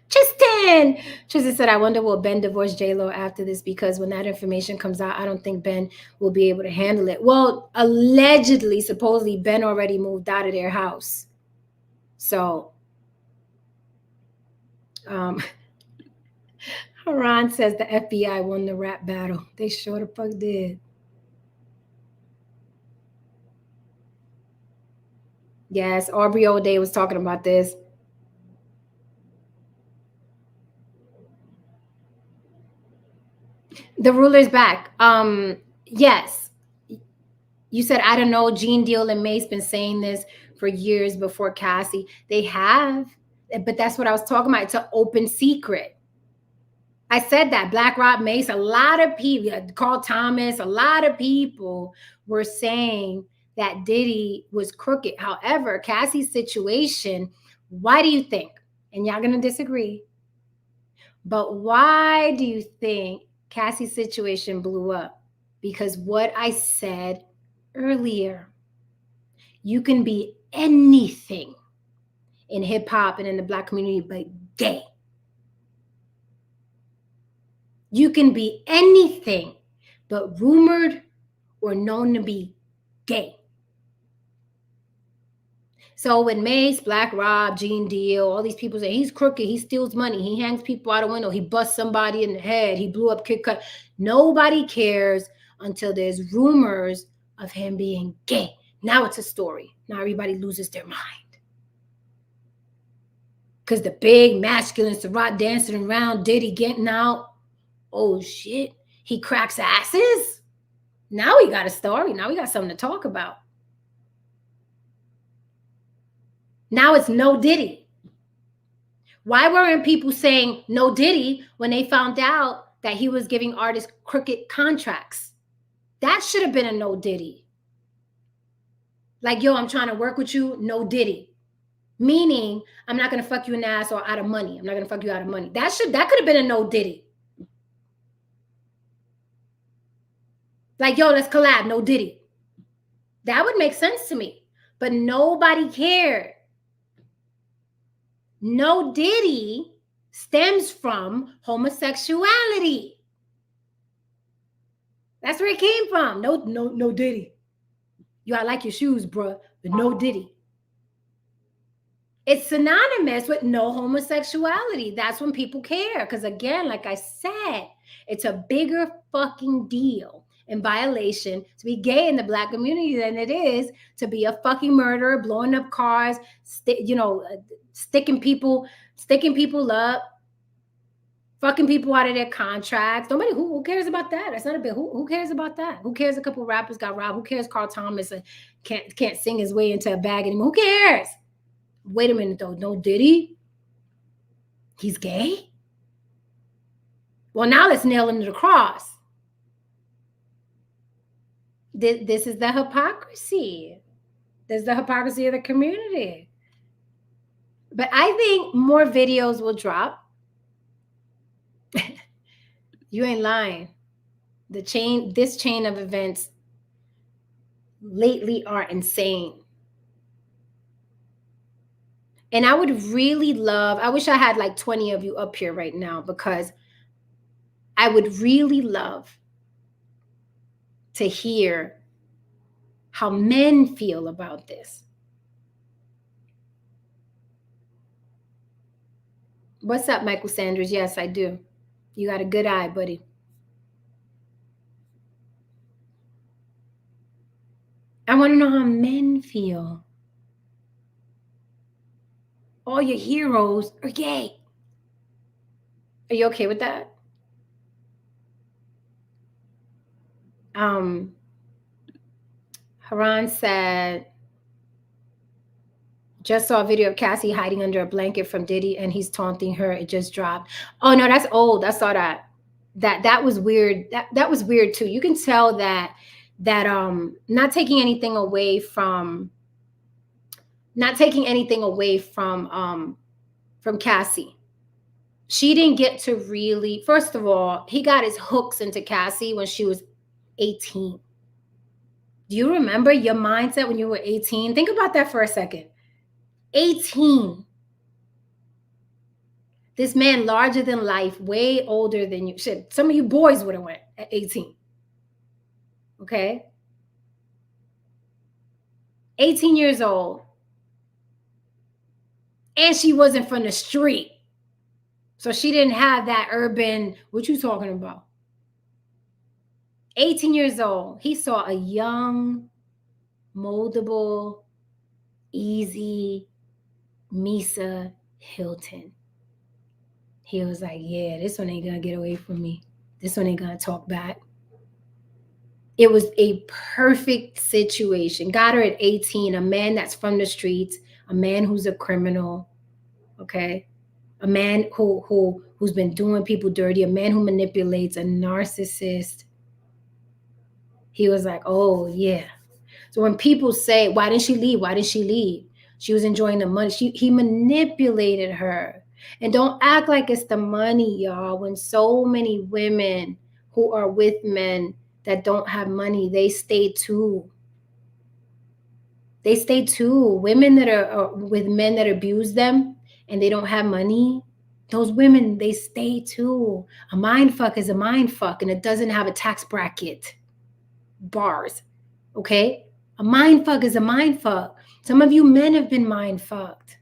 Tristan said, I wonder will Ben divorce J-Lo after this, because when that information comes out, I don't think Ben will be able to handle it. Well, allegedly, supposedly, Ben already moved out of their house. So, Haran says the FBI won the rap battle. They sure the fuck did. Yes, Aubrey O'Day was talking about this. The ruler's back. Yes. You said, I don't know, Gene Deal and Mace been saying this for years before Cassie. They have, but that's what I was talking about. It's an open secret. I said that. Black Rob, Mace, a lot of people, Carl Thomas, a lot of people were saying that Diddy was crooked. However, Cassie's situation, why do you think, and y'all gonna disagree, but why do you think Cassie's situation blew up? Because what I said earlier, you can be anything in hip hop and in the Black community but gay. You can be anything but rumored or known to be gay. So when Mace, Black Rob, Gene Deal, all these people say he's crooked, he steals money, he hangs people out a window, he busts somebody in the head, he blew up Kid Cut. Nobody cares until there's rumors of him being gay. Now it's a story. Now everybody loses their mind. Because the big masculine Ciroc dancing around, Diddy getting out. Oh shit, he cracks asses? Now we got a story. Now we got something to talk about. Now it's no Diddy. Why weren't people saying no Diddy when they found out that he was giving artists crooked contracts? That should have been a no Diddy. Like, yo, I'm trying to work with you, no Diddy. Meaning, I'm not going to fuck you in the ass or out of money. I'm not going to fuck you out of money. That could have been a no Diddy. Like, yo, let's collab, no Diddy. That would make sense to me. But nobody cared. No Diddy stems from homosexuality. That's where it came from. No Diddy. I like your shoes, bruh, but no Diddy. It's synonymous with no homosexuality. That's when people care. Because again, like I said, it's a bigger fucking deal in violation to be gay in the Black community than it is to be a fucking murderer, blowing up cars, sticking people up, fucking people out of their contracts. Nobody, who cares about that? That's not a big, who cares about that? Who cares a couple rappers got robbed? Who cares Carl Thomas can't sing his way into a bag anymore? Who cares? Wait a minute though, no Diddy? He's gay? Well, now let's nail him to the cross. This is the hypocrisy. This is the hypocrisy of the community. But I think more videos will drop. You ain't lying. This chain of events lately are insane. And I would really love, I wish I had like 20 of you up here right now, because I would really love to hear how men feel about this. What's up, Michael Sanders? Yes, I do. You got a good eye, buddy. I want to know how men feel. all your heroes are gay. Are you okay with that? Haran said, just saw a video of Cassie hiding under a blanket from Diddy and he's taunting her. It just dropped. Oh no, that's old. I saw that. That was weird. That was weird too. You can tell that not taking anything away from Cassie. She didn't get to really, first of all, he got his hooks into Cassie when she was 18. Do you remember your mindset when you were 18? Think about that for a second. 18. This man larger than life, way older than you. Shit, some of you boys would have went at 18. Okay? 18 years old. And she wasn't from the street. So she didn't have that urban, what you talking about? 18 years old. He saw a young, moldable, easy Misa Hilton. He was like, yeah, this one ain't gonna get away from me. This one ain't gonna talk back. It was a perfect situation. Got her at 18, a man that's from the streets, a man who's a criminal, okay? A man who's been doing people dirty, a man who manipulates, a narcissist. He was like, oh, yeah. So when people say, why didn't she leave? Why didn't she leave? She was enjoying the money. He manipulated her. And don't act like it's the money, y'all. When so many women who are with men that don't have money, they stay too. They stay too. Women that are with men that abuse them and they don't have money, those women, they stay too. A mind fuck is a mind fuck, and it doesn't have a tax bracket. Bars. Okay? A mind fuck is a mind fuck. Some of you men have been mind fucked.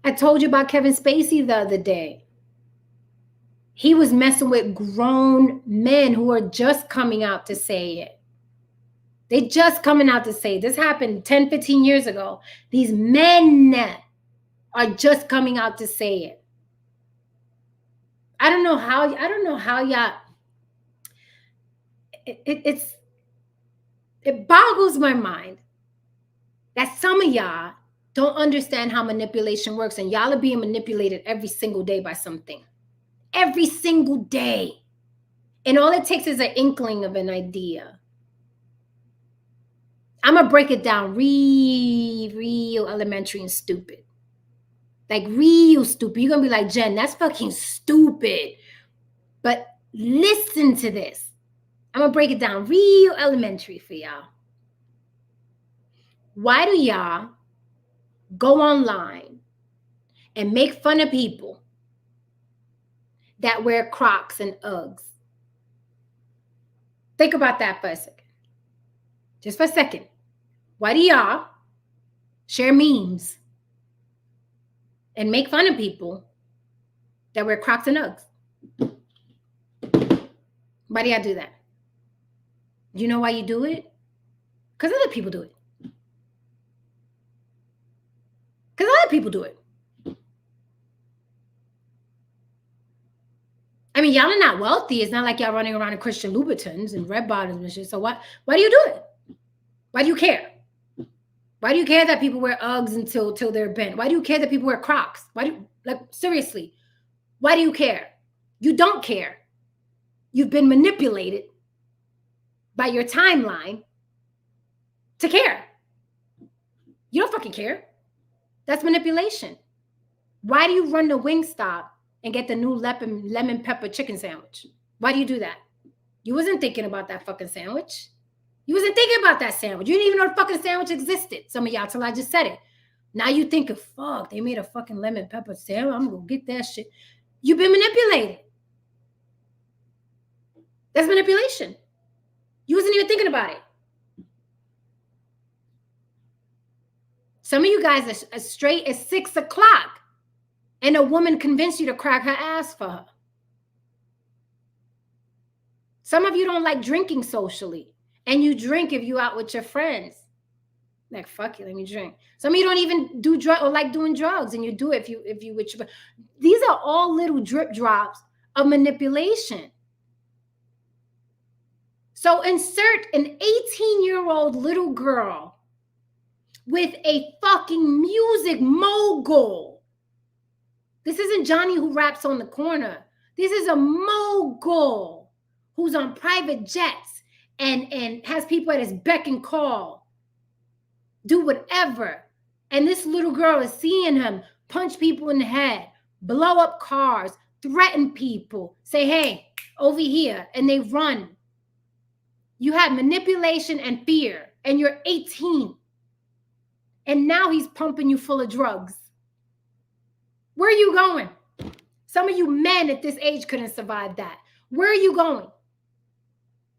I told you about Kevin Spacey the other day. He was messing with grown men who are just coming out to say it. They just coming out to say it. This happened 10, 15 years ago. These men are just coming out to say it. I don't know how y'all, it boggles my mind that some of y'all don't understand how manipulation works, and y'all are being manipulated every single day by something. Every single day. And all it takes is an inkling of an idea. I'm going to break it down real elementary and stupid. Like real stupid. You're going to be like, Jen, that's fucking stupid. But listen to this. I'm going to break it down real elementary for y'all. Why do y'all go online and make fun of people that wear Crocs and Uggs? Think about that for a second. Just for a second. Why do y'all share memes and make fun of people that wear Crocs and Uggs? Why do y'all do that? You know why you do it? Because other people do it. Because other people do it. I mean, y'all are not wealthy. It's not like y'all running around in Christian Louboutins and red bottoms and shit. So why do you do it? Why do you care? Why do you care that people wear Uggs until they're bent? Why do you care that people wear Crocs? Seriously, why do you care? You don't care. You've been manipulated by your timeline to care. You don't fucking care. That's manipulation. Why do you run to Wingstop and get the new lemon pepper chicken sandwich? Why do you do that? You wasn't thinking about that fucking sandwich. You wasn't thinking about that sandwich. You didn't even know the fucking sandwich existed. Some of y'all, till I just said it. Now you think of, fuck, they made a fucking lemon pepper sandwich. I'm going to get that shit. You've been manipulated. That's manipulation. You wasn't even thinking about it. Some of you guys are as straight as 6 o'clock and a woman convinced you to crack her ass for her. Some of you don't like drinking socially, and you drink if you out with your friends. Like, fuck it, let me drink. Some of you don't even do drug or like doing drugs, and you do it if you with your. These are all little drip drops of manipulation. So insert an 18-year-old little girl with a fucking music mogul. This isn't Johnny who raps on the corner. This is a mogul who's on private jets and has people at his beck and call. Do whatever. And this little girl is seeing him punch people in the head, blow up cars, threaten people, say, hey, over here, and they run. You have manipulation and fear, and you're 18. And now he's pumping you full of drugs. Where are you going? Some of you men at this age couldn't survive that. Where are you going?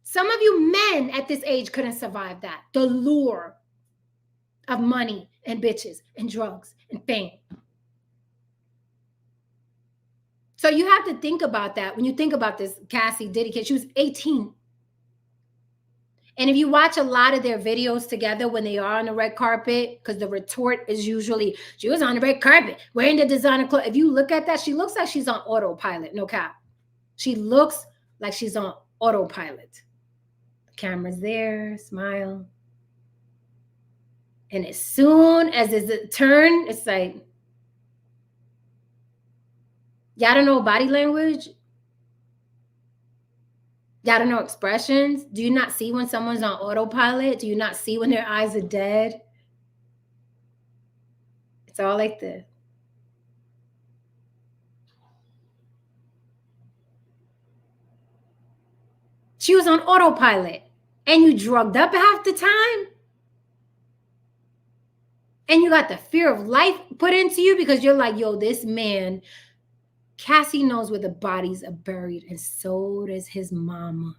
Some of you men at this age couldn't survive that. The lure of money and bitches and drugs and fame. So you have to think about that when you think about this Cassie Diddy kid. She was 18. And if you watch a lot of their videos together when they are on the red carpet, because the retort is usually, she was on the red carpet wearing the designer clothes. If you look at that, she looks like she's on autopilot. No cap. She looks like she's on autopilot. The camera's there, smile. And as soon as it's a turn, it's like, y'all don't know body language? Y'all don't know expressions? Do you not see when someone's on autopilot? Do you not see when their eyes are dead? It's all like this. She was on autopilot, and you drugged up half the time, and you got the fear of life put into you because you're like, yo, this man, Cassie knows where the bodies are buried, and so does his mama.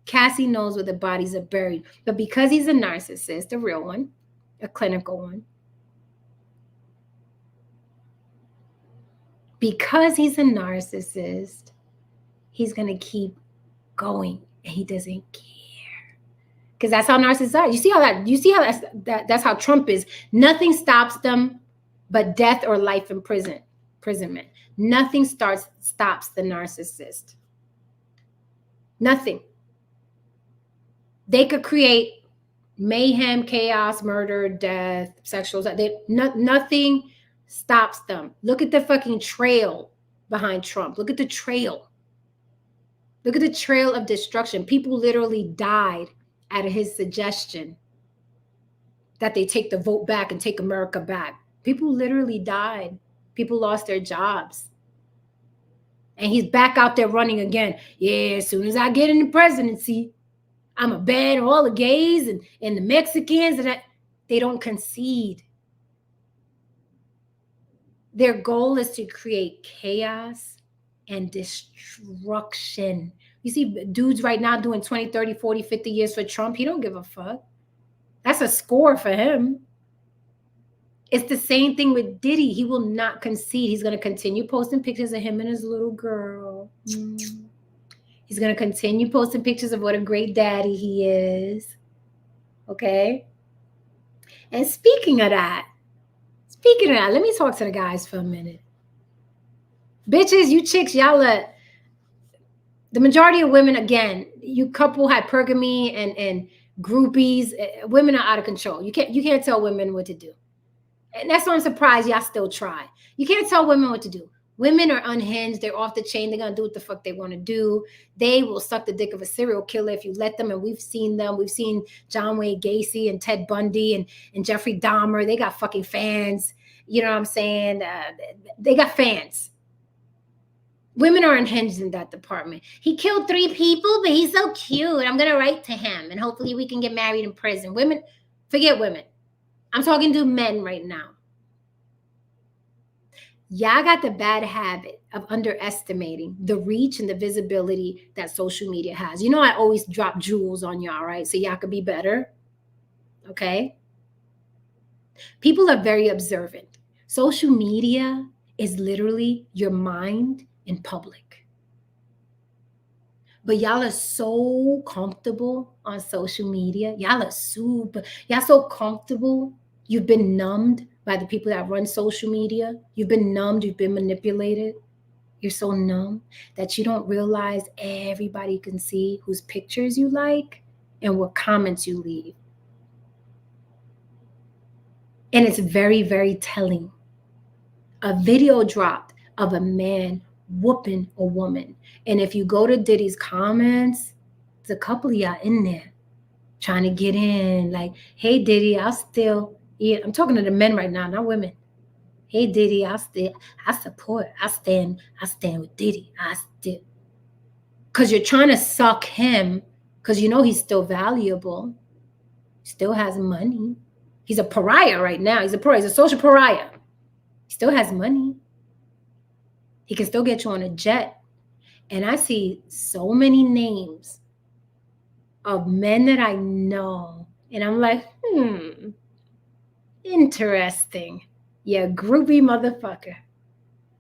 Cassie knows where the bodies are buried. But because he's a narcissist, a real one, a clinical one, because he's a narcissist, he's going to keep going, and he doesn't care. Because that's how narcissists are. That's how Trump is. Nothing stops them but death or life imprisonment. Nothing stops the narcissist. Nothing. They could create mayhem, chaos, murder, death, sexual. Nothing stops them. Look at the fucking trail behind Trump. Look at the trail. Look at the trail of destruction. People literally died out of his suggestion that they take the vote back and take America back. People literally died. People lost their jobs. And he's back out there running again. Yeah, as soon as I get in the presidency, I'm a ban all the gays and the Mexicans. And they don't concede. Their goal is to create chaos and destruction. You see dudes right now doing 20, 30, 40, 50 years for Trump. He don't give a fuck. That's a score for him. It's the same thing with Diddy. He will not concede. He's going to continue posting pictures of him and his little girl. He's going to continue posting pictures of what a great daddy he is. Okay? And speaking of that, let me talk to the guys for a minute. Bitches, you chicks, y'all are, the majority of women, again, you couple hypergamy and groupies, women are out of control. You can't tell women what to do. And that's why I'm surprised y'all still try. You can't tell women what to do. Women are unhinged. They're off the chain. They're going to do what the fuck they want to do. They will suck the dick of a serial killer if you let them. And we've seen them. We've seen John Wayne Gacy and Ted Bundy and Jeffrey Dahmer. They got fucking fans. You know what I'm saying? They got fans. Women are unhinged in that department. He killed 3 people, but he's so cute. I'm going to write to him, and hopefully we can get married in prison. Women, forget women. I'm talking to men right now. Y'all got the bad habit of underestimating the reach and the visibility that social media has. You know, I always drop jewels on y'all, right? So y'all could be better. Okay? People are very observant. Social media is literally your mind in public. But y'all are so comfortable on social media. Y'all so comfortable. You've been numbed by the people that run social media. You've been numbed, you've been manipulated. You're so numb that you don't realize everybody can see whose pictures you like and what comments you leave. And it's very, very telling. A video dropped of a man whooping a woman. And if you go to Diddy's comments, there's a couple of y'all in there trying to get in. Like, hey, Diddy, I'll still eat. I'm talking to the men right now, not women. Hey, Diddy, I support. I stand with Diddy. I still. Because you're trying to suck him because you know he's still valuable. He still has money. He's a pariah right now. He's a pariah. He's a social pariah. He still has money. He can still get you on a jet. And I see so many names of men that I know. And I'm like, interesting. Yeah, groupie motherfucker.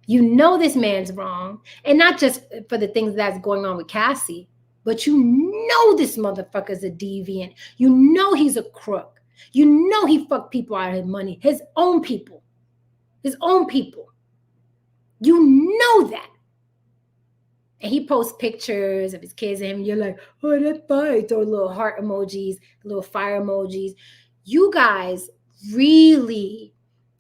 You know this man's wrong. And not just for the things that's going on with Cassie, but you know this motherfucker's a deviant. You know he's a crook. You know he fucked people out of his money. His own people. His own people. You know that. And he posts pictures of his kids and him. And you're like, oh, that's fine. Throw little heart emojis, little fire emojis. You guys really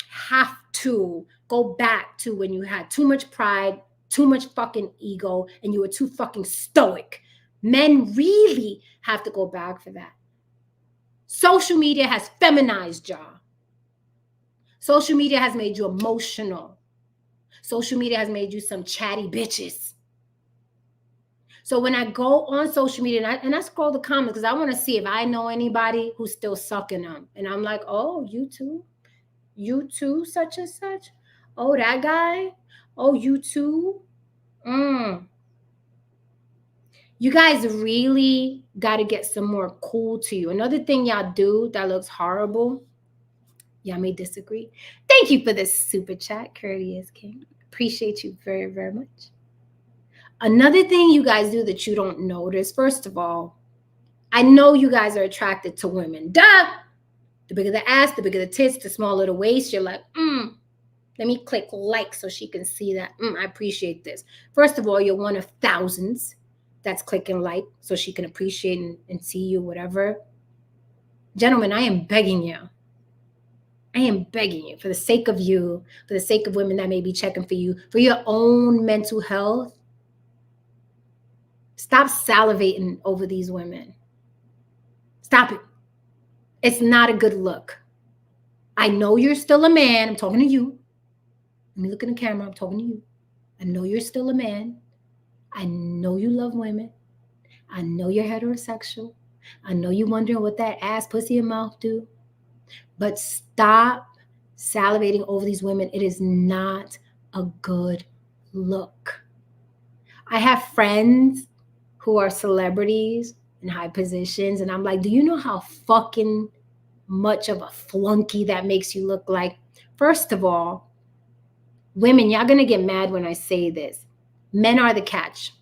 have to go back to when you had too much pride, too much fucking ego, and you were too fucking stoic. Men really have to go back for that. Social media has feminized y'all. Social media has made you emotional. Social media has made you some chatty bitches. So when I go on social media and I scroll the comments because I want to see if I know anybody who's still sucking them. And I'm like, oh, you too, such and such. Oh, that guy. Oh, you too. You guys really got to get some more cool to you. Another thing y'all do that looks horrible. Y'all may disagree. Thank you for this super chat, Courteous King. Appreciate you very, very much. Another thing you guys do that you don't notice, first of all, I know you guys are attracted to women. Duh! The bigger the ass, the bigger the tits, the smaller the waist. You're like, let me click like so she can see that. I appreciate this. First of all, you're one of thousands that's clicking like so she can appreciate and see you, whatever. Gentlemen, I am begging you. I am begging you for the sake of you, for the sake of women that may be checking for you, for your own mental health. Stop salivating over these women. Stop it. It's not a good look. I know you're still a man. I'm talking to you. Let me look in the camera. I'm talking to you. I know you're still a man. I know you love women. I know you're heterosexual. I know you're wondering what that ass, pussy, and mouth do. But stop salivating over these women. It is not a good look. I have friends who are celebrities in high positions. And I'm like, do you know how fucking much of a flunky that makes you look like? First of all, women, y'all gonna get mad when I say this. Men are the catch.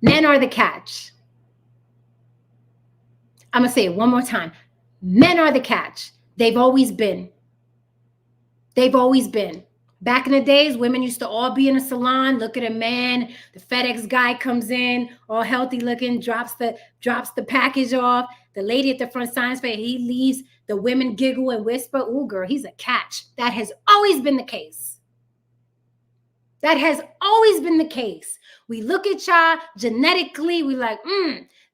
Men are the catch. I'm gonna say it one more time. Men are the catch. They've always been. They've always been. Back in the days, women used to all be in a salon, look at a man, the FedEx guy comes in, all healthy looking, drops the package off. The lady at the front signs for it, he leaves, the women giggle and whisper, ooh, girl, he's a catch. That has always been the case. That has always been the case. We look at y'all genetically, we like,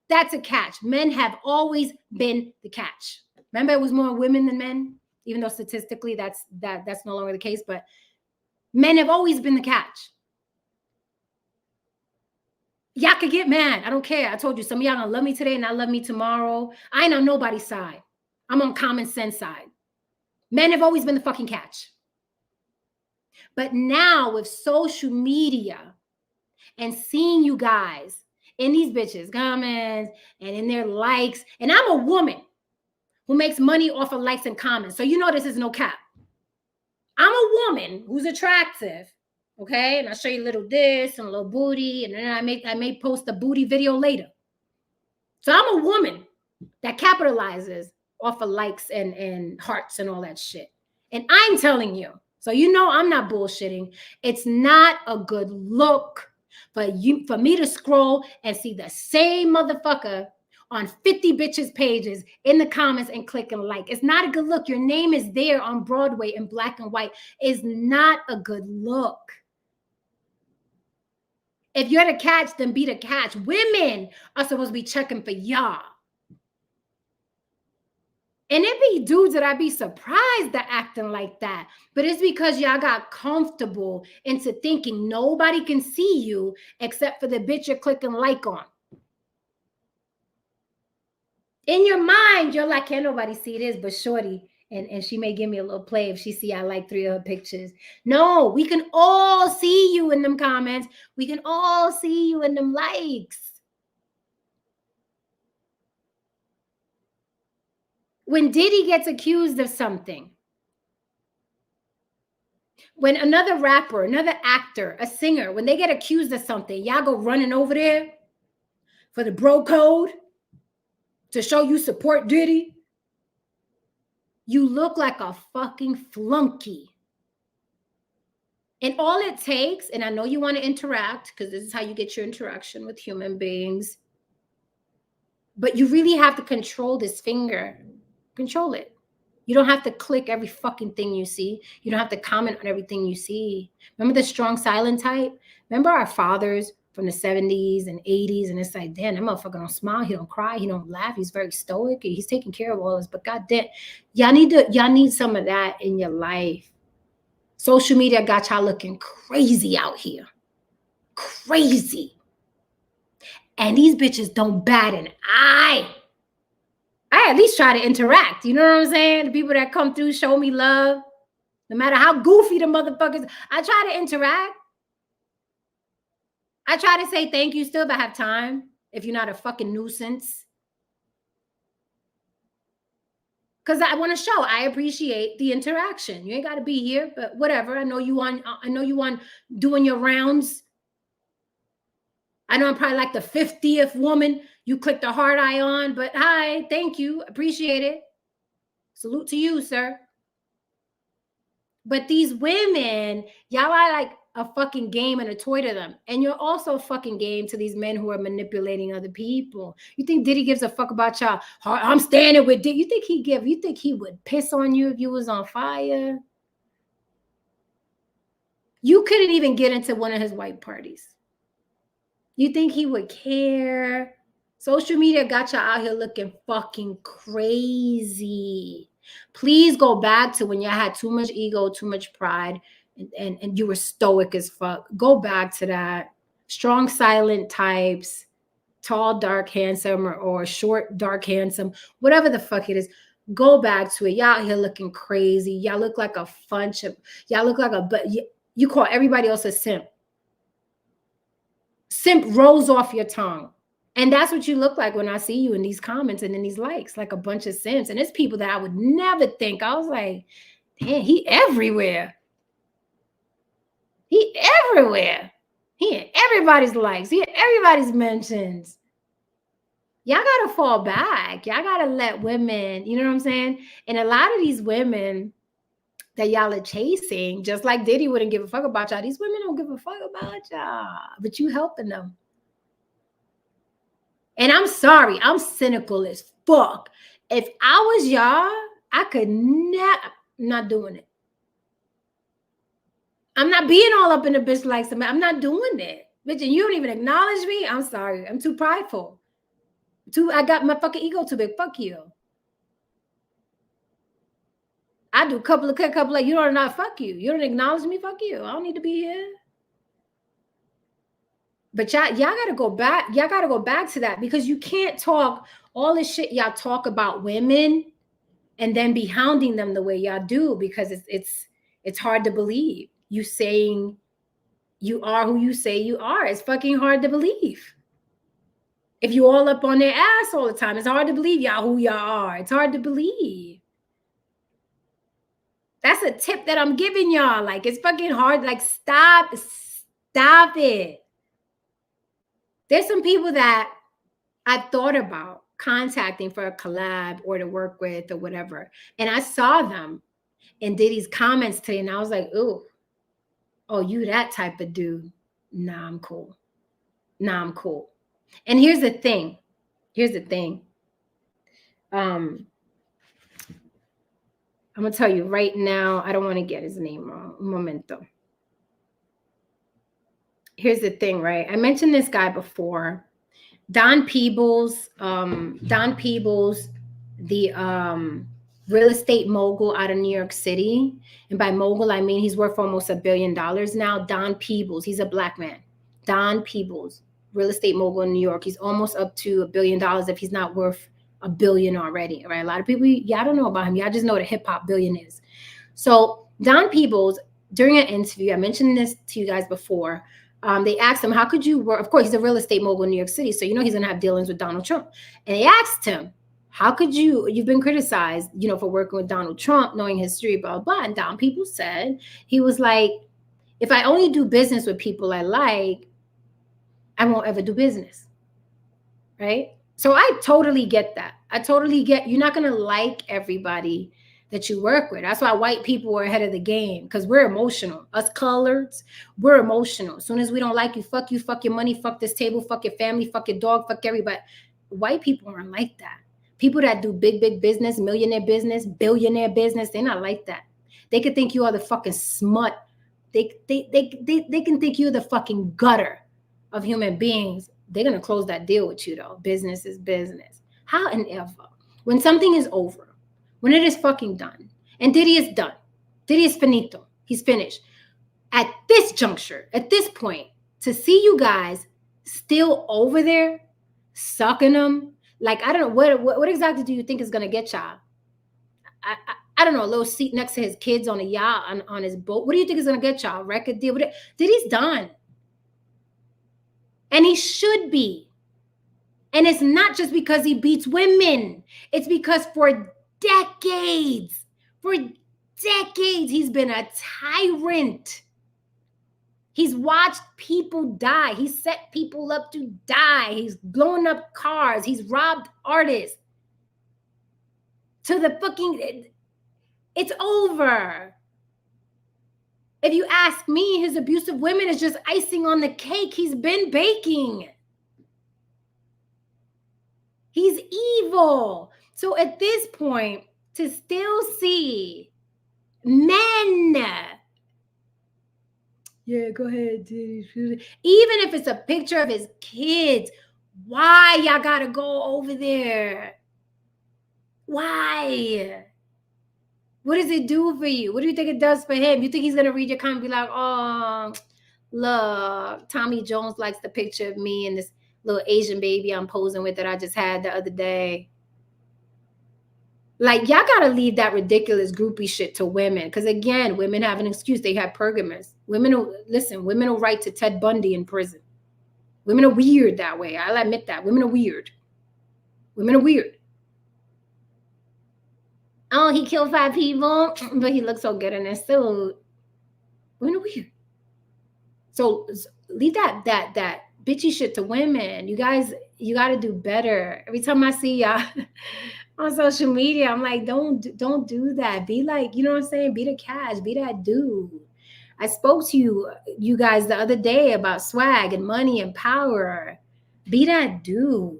that's a catch. Men have always been the catch. Remember, it was more women than men, even though statistically that's no longer the case, but men have always been the catch. Y'all could get mad. I don't care. I told you, some of y'all gonna love me today and not love me tomorrow. I ain't on nobody's side. I'm on common sense side. Men have always been the fucking catch. But now with social media and seeing you guys in these bitches' comments and in their likes, and I'm a woman who makes money off of likes and comments. So you know this is no cap. I'm a woman who's attractive Okay, and I'll show you a little this and a little booty, and then I may post a booty video later. So I'm a woman that capitalizes off of likes and hearts and all that shit. And I'm telling you, so you know I'm not bullshitting. It's not a good look for me to scroll and see the same motherfucker on 50 bitches pages in the comments and click and like. It's not a good look. Your name is there on Broadway in black and white. It's not a good look. If you're the catch, then be the catch. Women are supposed to be checking for y'all. And it be dudes that I be surprised that acting like that. But it's because y'all got comfortable into thinking nobody can see you except for the bitch you're clicking like on. In your mind, you're like, can't nobody see this but shorty. And she may give me a little play if she see I like 3 of her pictures. No, we can all see you in them comments. We can all see you in them likes. When Diddy gets accused of something, when another rapper, another actor, a singer, when they get accused of something, y'all go running over there for the bro code to show you support Diddy. You look like a fucking flunky. And all it takes, and I know you want to interact because this is how you get your interaction with human beings, but you really have to control this finger. Control it. You don't have to click every fucking thing you see. You don't have to comment on everything you see. Remember the strong silent type? Remember our fathers from the 70s and 80s? And it's like, damn, that motherfucker don't smile. He don't cry. He don't laugh. He's very stoic. He's taking care of all this. But goddamn, y'all need some of that in your life. Social media got y'all looking crazy out here. Crazy. And these bitches don't bat an eye. I at least try to interact. You know what I'm saying? The people that come through, show me love. No matter how goofy the motherfuckers, I try to interact. I try to say thank you still if I have time. If you're not a fucking nuisance. Because I want to show I appreciate the interaction. You ain't got to be here, but whatever. I know you on doing your rounds. I know I'm probably like the 50th woman you clicked a heart eye on, but hi, thank you. Appreciate it. Salute to you, sir. But these women, y'all are like a fucking game and a toy to them. And you're also a fucking game to these men who are manipulating other people. You think Diddy gives a fuck about y'all? I'm standing with Diddy. You think he would piss on you if you was on fire? You couldn't even get into one of his white parties. You think he would care? Social media got y'all out here looking fucking crazy. Please go back to when y'all had too much ego, too much pride, and you were stoic as fuck. Go back to that. Strong, silent types, tall, dark, handsome, or short, dark, handsome, whatever the fuck it is. Go back to it. Y'all out here looking crazy. Y'all look like a bunch of, y'all look like but you call everybody else a simp. Simp rolls off your tongue. And that's what you look like when I see you in these comments and in these likes, like a bunch of simps. And it's people that I would never think. I was like, damn, he everywhere. He everywhere. He in everybody's likes. He in everybody's mentions. Y'all got to fall back. Y'all got to let women, you know what I'm saying? And a lot of these women that y'all are chasing, just like Diddy wouldn't give a fuck about y'all. These women don't give a fuck about y'all, but you helping them. And I'm sorry, I'm cynical as fuck. If I was y'all, I could not doing it. I'm not being all up in a bitch like somebody. I'm not doing it. Bitch, and you don't even acknowledge me? I'm sorry. I'm too prideful. I got my fucking ego too big. Fuck you. I do a couple of you don't not fuck you. You don't acknowledge me? Fuck you. I don't need to be here. But y'all gotta go back. Y'all gotta go back to that, because you can't talk all this shit y'all talk about women and then be hounding them the way y'all do, because it's hard to believe. You saying you are who you say you are. It's fucking hard to believe. If you all up on their ass all the time, it's hard to believe y'all who y'all are. It's hard to believe. That's a tip that I'm giving y'all. Like, it's fucking hard. Like, stop it. There's some people that I thought about contacting for a collab or to work with or whatever. And I saw them in Diddy's comments today, and I was like, ooh, oh, you that type of dude. Nah, I'm cool. Nah, I'm cool. And here's the thing. I'm gonna tell you right now, I don't want to get his name wrong. Un momento. Here's the thing, right? I mentioned this guy before. Don Peebles, the real estate mogul out of New York City. And by mogul, I mean he's worth almost $1 billion now. Don Peebles, he's a black man. Don Peebles, real estate mogul in New York. He's almost up to $1 billion if he's not worth $1 billion already, right? A lot of people, y'all don't know about him. Y'all just know what a hip hop billion is. So Don Peebles, during an interview, I mentioned this to you guys before. They asked him, how could you work? Of course, he's a real estate mogul in New York City, so you know he's gonna have dealings with Donald Trump. And they asked him, how could you've been criticized, you know, for working with Donald Trump, knowing history, blah, blah, blah. And Don Peebles said, he was like, if I only do business with people I like, I won't ever do business, right? So I totally get that. I totally get, you're not gonna like everybody that you work with. That's why white people are ahead of the game, because we're emotional. Us coloreds, we're emotional. As soon as we don't like you, fuck your money, fuck this table, fuck your family, fuck your dog, fuck everybody. White people aren't like that. People that do big business, millionaire business, billionaire business, they're not like that. They could think you are the fucking smut. They can think you're the fucking gutter of human beings. They're gonna close that deal with you though. Business is business. How and ever, when something is over, when it is fucking done, and Diddy is done, Diddy is finito, he's finished. At this juncture, at this point, to see you guys still over there sucking them, like, I don't know, what exactly do you think is gonna get y'all? I don't know, a little seat next to his kids on a yacht, on his boat. What do you think is gonna get y'all? Record deal? Diddy's done. And he should be. And it's not just because he beats women. It's because for decades, he's been a tyrant. He's watched people die. He's set people up to die. He's blown up cars. He's robbed artists. To the fucking, it's over. If you ask me, his abuse of women is just icing on the cake. He's been baking. He's evil. So at this point, to still see men, yeah, go ahead, even if it's a picture of his kids, why y'all gotta go over there? Why? What does it do for you? What do you think it does for him? You think he's gonna read your comment and be like, oh, look, Tommy Jones likes the picture of me and this little Asian baby I'm posing with that I just had the other day. Like, y'all gotta leave that ridiculous groupie shit to women. Because again, women have an excuse. They have pergamers. Women will write to Ted Bundy in prison. Women are weird that way. I'll admit that. Women are weird. Women are weird. Oh, he killed 5 people, but he looks so good in his suit. Women are weird. So leave that bitchy shit to women. You guys, you got to do better. Every time I see y'all on social media, I'm like, don't do that. Be like, you know what I'm saying? Be the cash. Be that dude. I spoke to you guys the other day about swag and money and power. Be that dude.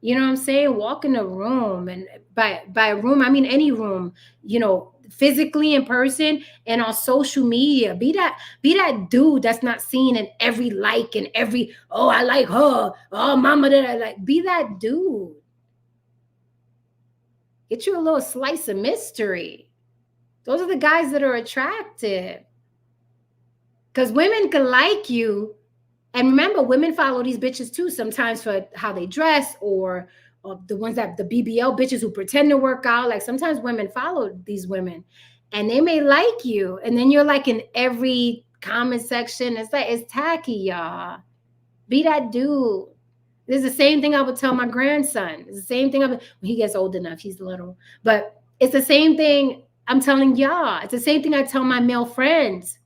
You know what I'm saying? Walk in a room, and by a room, I mean any room, you know, physically in person and on social media. Be that dude that's not seen in every like and every, oh, I like her. Oh, mama, that I like. Be that dude. Get you a little slice of mystery. Those are the guys that are attractive. Because women can like you. And remember, women follow these bitches too, sometimes for how they dress, or the ones that the BBL bitches who pretend to work out. Like, sometimes women follow these women and they may like you. And then you're like in every comment section. It's like, it's tacky, y'all. Be that dude. This is the same thing I would tell my grandson. It's the same thing when he gets old enough. He's little. But it's the same thing I'm telling y'all, it's the same thing I tell my male friends.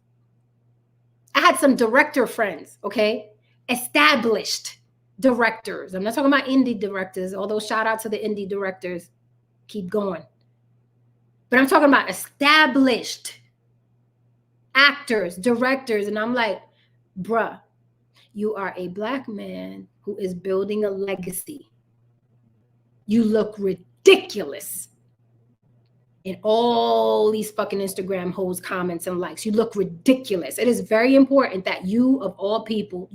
I had some director friends, okay? Established directors. I'm not talking about indie directors, although shout out to the indie directors. Keep going. But I'm talking about established actors, directors. And I'm like, bruh, you are a Black man who is building a legacy. You look ridiculous in all these fucking Instagram hoes comments and likes. You look ridiculous. It is very important that you of all people,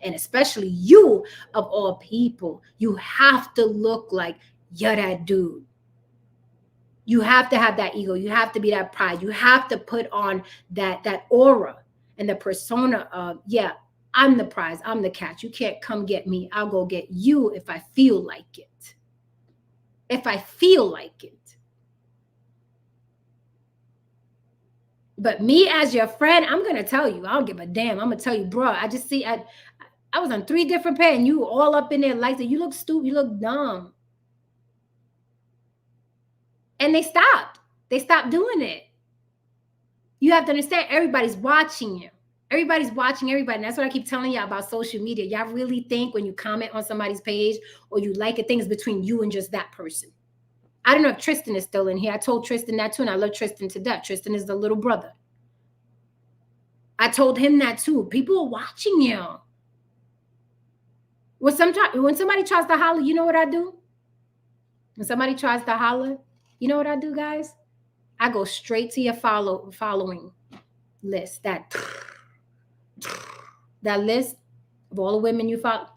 and especially you of all people, you have to look like you're that dude. You have to have that ego. You have to be that pride. You have to put on that aura and the persona of, yeah, I'm the prize. I'm the catch. You can't come get me. I'll go get you if I feel like it. If I feel like it. But me as your friend, I'm going to tell you, I don't give a damn. I'm going to tell you, bro, I just see, I was on 3 different pages and you all up in there like that. You look stupid. You look dumb. And they stopped. They stopped doing it. You have to understand, everybody's watching you. Everybody's watching everybody. And that's what I keep telling y'all about social media. Y'all really think when you comment on somebody's page or you like a thing, it's between you and just that person. I don't know if Tristan is still in here. I told Tristan that too, and I love Tristan to death. Tristan is the little brother. I told him that too. People are watching you. When somebody tries to holler, you know what I do? When somebody tries to holler, you know what I do, guys? I go straight to your following list. That list of all the women you follow.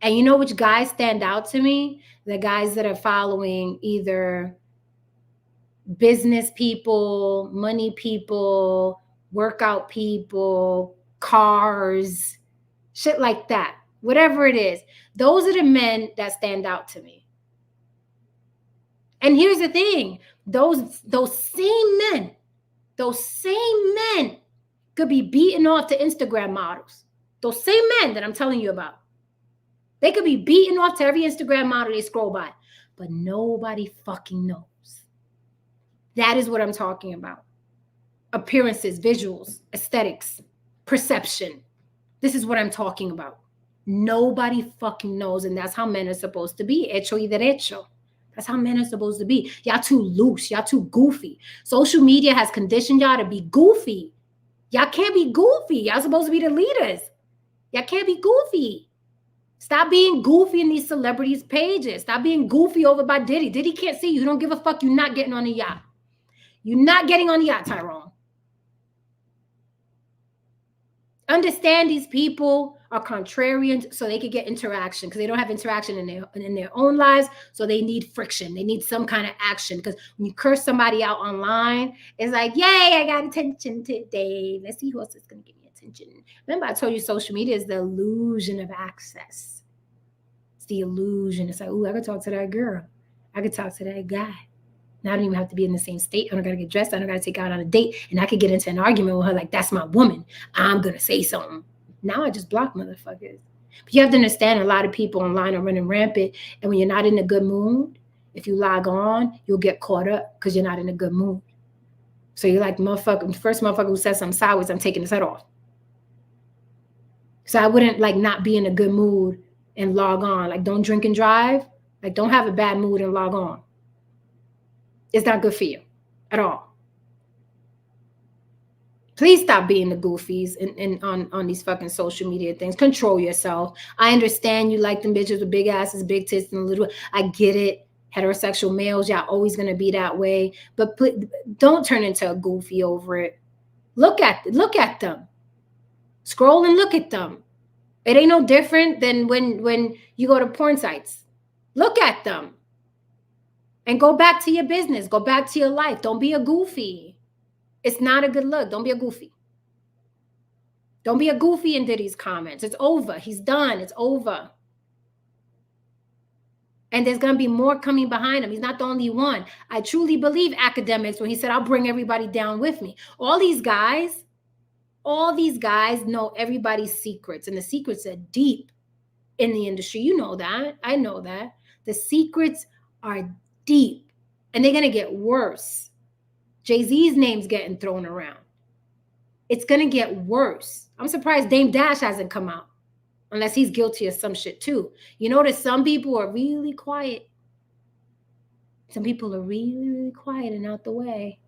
And you know which guys stand out to me? The guys that are following either business people, money people, workout people, cars, shit like that. Whatever it is. Those are the men that stand out to me. And here's the thing. Those same men could be beating off to Instagram models. Those same men that I'm telling you about. They could be beating off to every Instagram model they scroll by. But nobody fucking knows. That is what I'm talking about. Appearances, visuals, aesthetics, perception. This is what I'm talking about. Nobody fucking knows. And that's how men are supposed to be. Hecho y derecho. That's how men are supposed to be. Y'all too loose. Y'all too goofy. Social media has conditioned y'all to be goofy. Y'all can't be goofy. Y'all supposed to be the leaders. Y'all can't be goofy. Stop being goofy in these celebrities' pages. Stop being goofy over by Diddy. Diddy can't see you. You don't give a fuck. You're not getting on the yacht. You're not getting on the yacht, Tyrone. Understand these people are contrarians so they could get interaction because they don't have interaction in their own lives. So they need friction. They need some kind of action because when you curse somebody out online, it's like, yay, I got attention today. Let's see who else is going to give me attention. Remember, I told you social media is the illusion of access. It's the illusion. It's like, ooh, I could talk to that girl. I could talk to that guy. Now I don't even have to be in the same state. I don't got to get dressed. I don't got to take her out on a date. And I could get into an argument with her like, that's my woman. I'm going to say something. Now I just block motherfuckers. But you have to understand a lot of people online are running rampant. And when you're not in a good mood, if you log on, you'll get caught up because you're not in a good mood. So you're like, motherfucker, the first motherfucker who says something sideways, I'm taking his head off. So I wouldn't like not be in a good mood and log on. Like don't drink and drive. Like don't have a bad mood and log on. It's not good for you at all. Please stop being the goofies on these fucking social media things. Control yourself. I understand you like them bitches with big asses, big tits, and little. I get it. Heterosexual males, y'all always gonna be that way. But don't turn into a goofy over it. Look at them. Scroll and look at them. It ain't no different than when you go to porn sites. Look at them. And go back to your business. Go back to your life. Don't be a goofy. It's not a good look. Don't be a goofy. Don't be a goofy in Diddy's comments. It's over. He's done. It's over. And there's going to be more coming behind him. He's not the only one. I truly believe academics when he said, I'll bring everybody down with me. All these guys know everybody's secrets. And the secrets are deep in the industry. You know that. I know that. The secrets are deep. And they're going to get worse. Jay-Z's name's getting thrown around. It's going to get worse. I'm surprised Dame Dash hasn't come out, unless he's guilty of some shit too. You notice some people are really quiet. Some people are really, really quiet and out the way.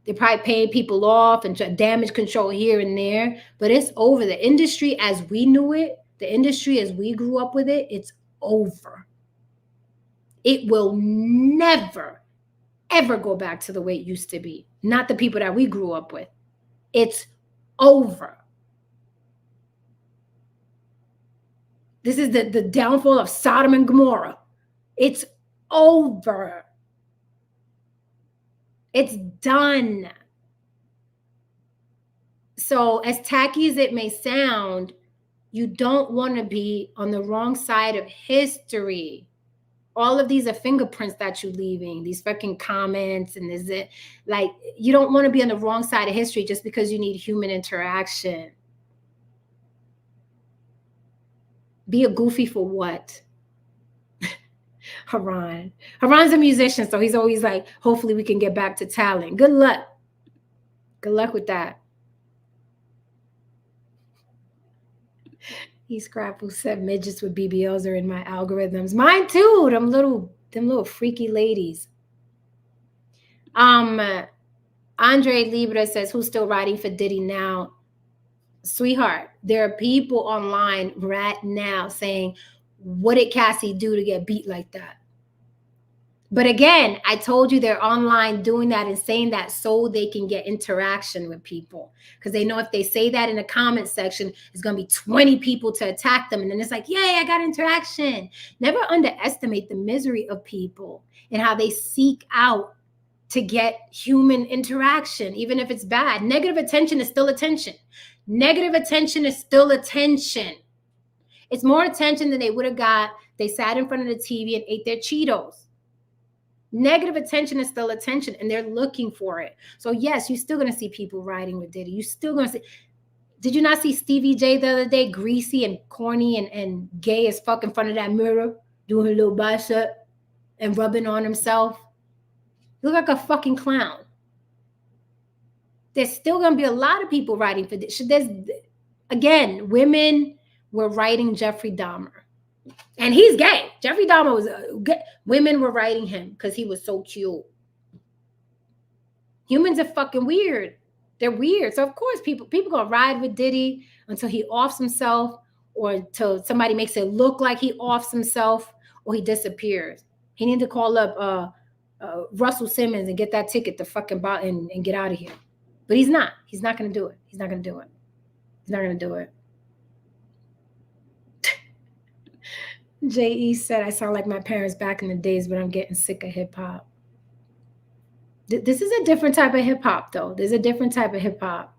They're probably paying people off and damage control here and there, but it's over. The industry as we knew it, the industry as we grew up with it, it's over. It will never, ever go back to the way it used to be. Not the people that we grew up with. It's over. This is the downfall of Sodom and Gomorrah. It's over. It's done. So as tacky as it may sound, you don't want to be on the wrong side of history. All of these are fingerprints that you're leaving, these fucking comments, and is it like, you don't want to be on the wrong side of history just because you need human interaction. Be a goofy for what? Haran's a musician, so he's always like, hopefully we can get back to talent. Good luck. Good luck with that. Scrapple said midgets with BBLs are in my algorithms. Mine too. Them little freaky ladies. Andre Libra says, who's still riding for Diddy now? Sweetheart, there are people online right now saying, what did Cassie do to get beat like that? But again, I told you they're online doing that and saying that so they can get interaction with people. Because they know if they say that in the comment section, it's going to be 20 people to attack them. And then it's like, yay, I got interaction. Never underestimate the misery of people and how they seek out to get human interaction, even if it's bad. Negative attention is still attention. Negative attention is still attention. It's more attention than they would have got. They sat in front of the TV and ate their Cheetos. Negative attention is still attention, and they're looking for it. So yes, you're still going to see people riding with Diddy. You're still going to see. Did you not see Stevie J the other day, greasy and corny and gay as fuck in front of that mirror, doing a little bicep and rubbing on himself? You look like a fucking clown. There's still going to be a lot of people riding for this. Again, women were writing Jeffrey Dahmer. And he's gay. Jeffrey Dahmer was gay. Women were writing him because he was so cute. Humans are fucking weird. They're weird. So of course people gonna ride with Diddy until he offs himself, or until somebody makes it look like he offs himself, or he disappears. He needs to call up Russell Simmons and get that ticket to fucking and get out of here. But he's not. He's not gonna do it. He's not gonna do it. He's not gonna do it. J.E. said, I sound like my parents back in the days, but I'm getting sick of hip-hop. This is a different type of hip-hop, though. There's a different type of hip-hop.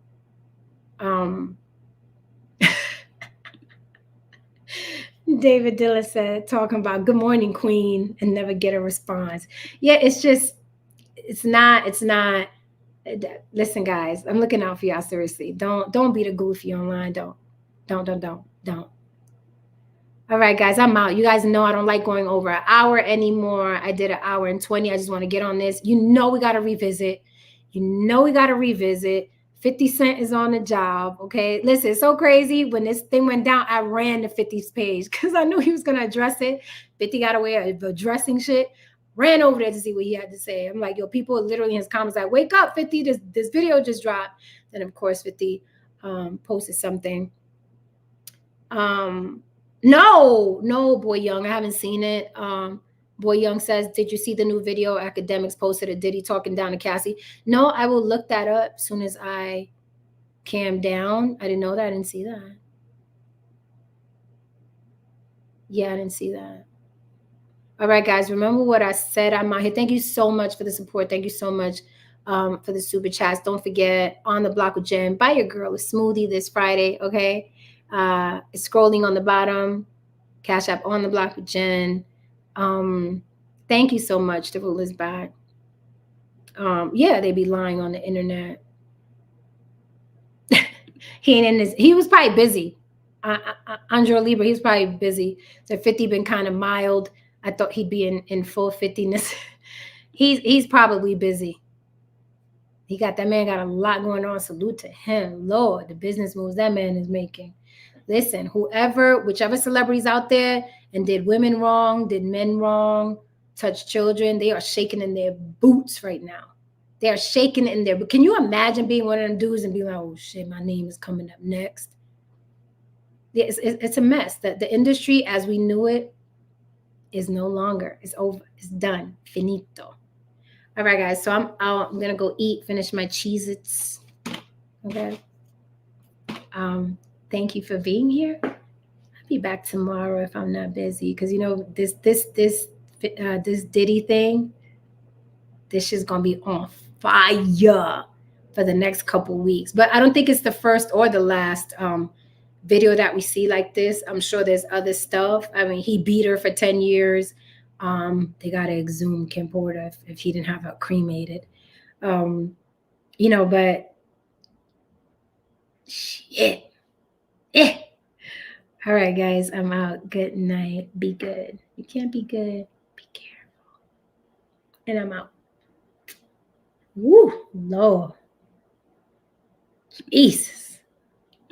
David Dilla said, talking about good morning, queen, and never get a response. Yeah, it's not. Listen, guys, I'm looking out for y'all, seriously. Don't be the goofy online. Don't. All right, guys, I'm out. You guys know I don't like going over an hour anymore. I did an hour and 20. I just want to get on this. You know we got to revisit. 50 Cent is on the job, okay? Listen, it's so crazy. When this thing went down, I ran to 50's page because I knew he was going to address it. 50 got away of addressing shit. Ran over there to see what he had to say. I'm like, yo, people literally in his comments like, wake up, 50, this video just dropped. Then, of course, 50 posted something. No, Boy Young, I haven't seen it. Boy Young says, did you see the new video Academics posted of Diddy talking down to Cassie? No, I will look that up as soon as I calm down. I didn't know that. I didn't see that. Yeah, I didn't see that. All right, guys, remember what I said. I'm out here. Thank you so much for the support. Thank you so much for the super chats. Don't forget, On the Block with Jen. Buy your girl a smoothie this Friday, okay? It's scrolling on the bottom. Cash App On the Block with Jen. Thank you so much. The rule is back. Yeah, they be lying on the internet. He was probably busy. Andre Libra, he was probably busy. So 50 been kind of mild. I thought he'd be in full 50ness. He's probably busy. That man got a lot going on. Salute to him. Lord, the business moves that man is making. Listen, whichever celebrities out there and did women wrong, did men wrong, touched children, they are shaking in their boots right now. They are shaking in there. But can you imagine being one of them dudes and being like, oh shit, my name is coming up next? Yeah, it's a mess. The industry as we knew it is no longer. It's over. It's done. Finito. All right, guys. So I'm gonna go eat, finish my Cheez-Its. Okay. Thank you for being here. I'll be back tomorrow if I'm not busy, because you know this Diddy thing. This shit's gonna be on fire for the next couple weeks. But I don't think it's the first or the last video that we see like this. I'm sure there's other stuff. I mean, he beat her for 10 years. They gotta exhume Kim Porter if he didn't have her cremated. You know, but shit. Eh. All right, guys, I'm out. Good night. Be good. You can't be good. Be careful. And I'm out. Woo, Lord. Jesus.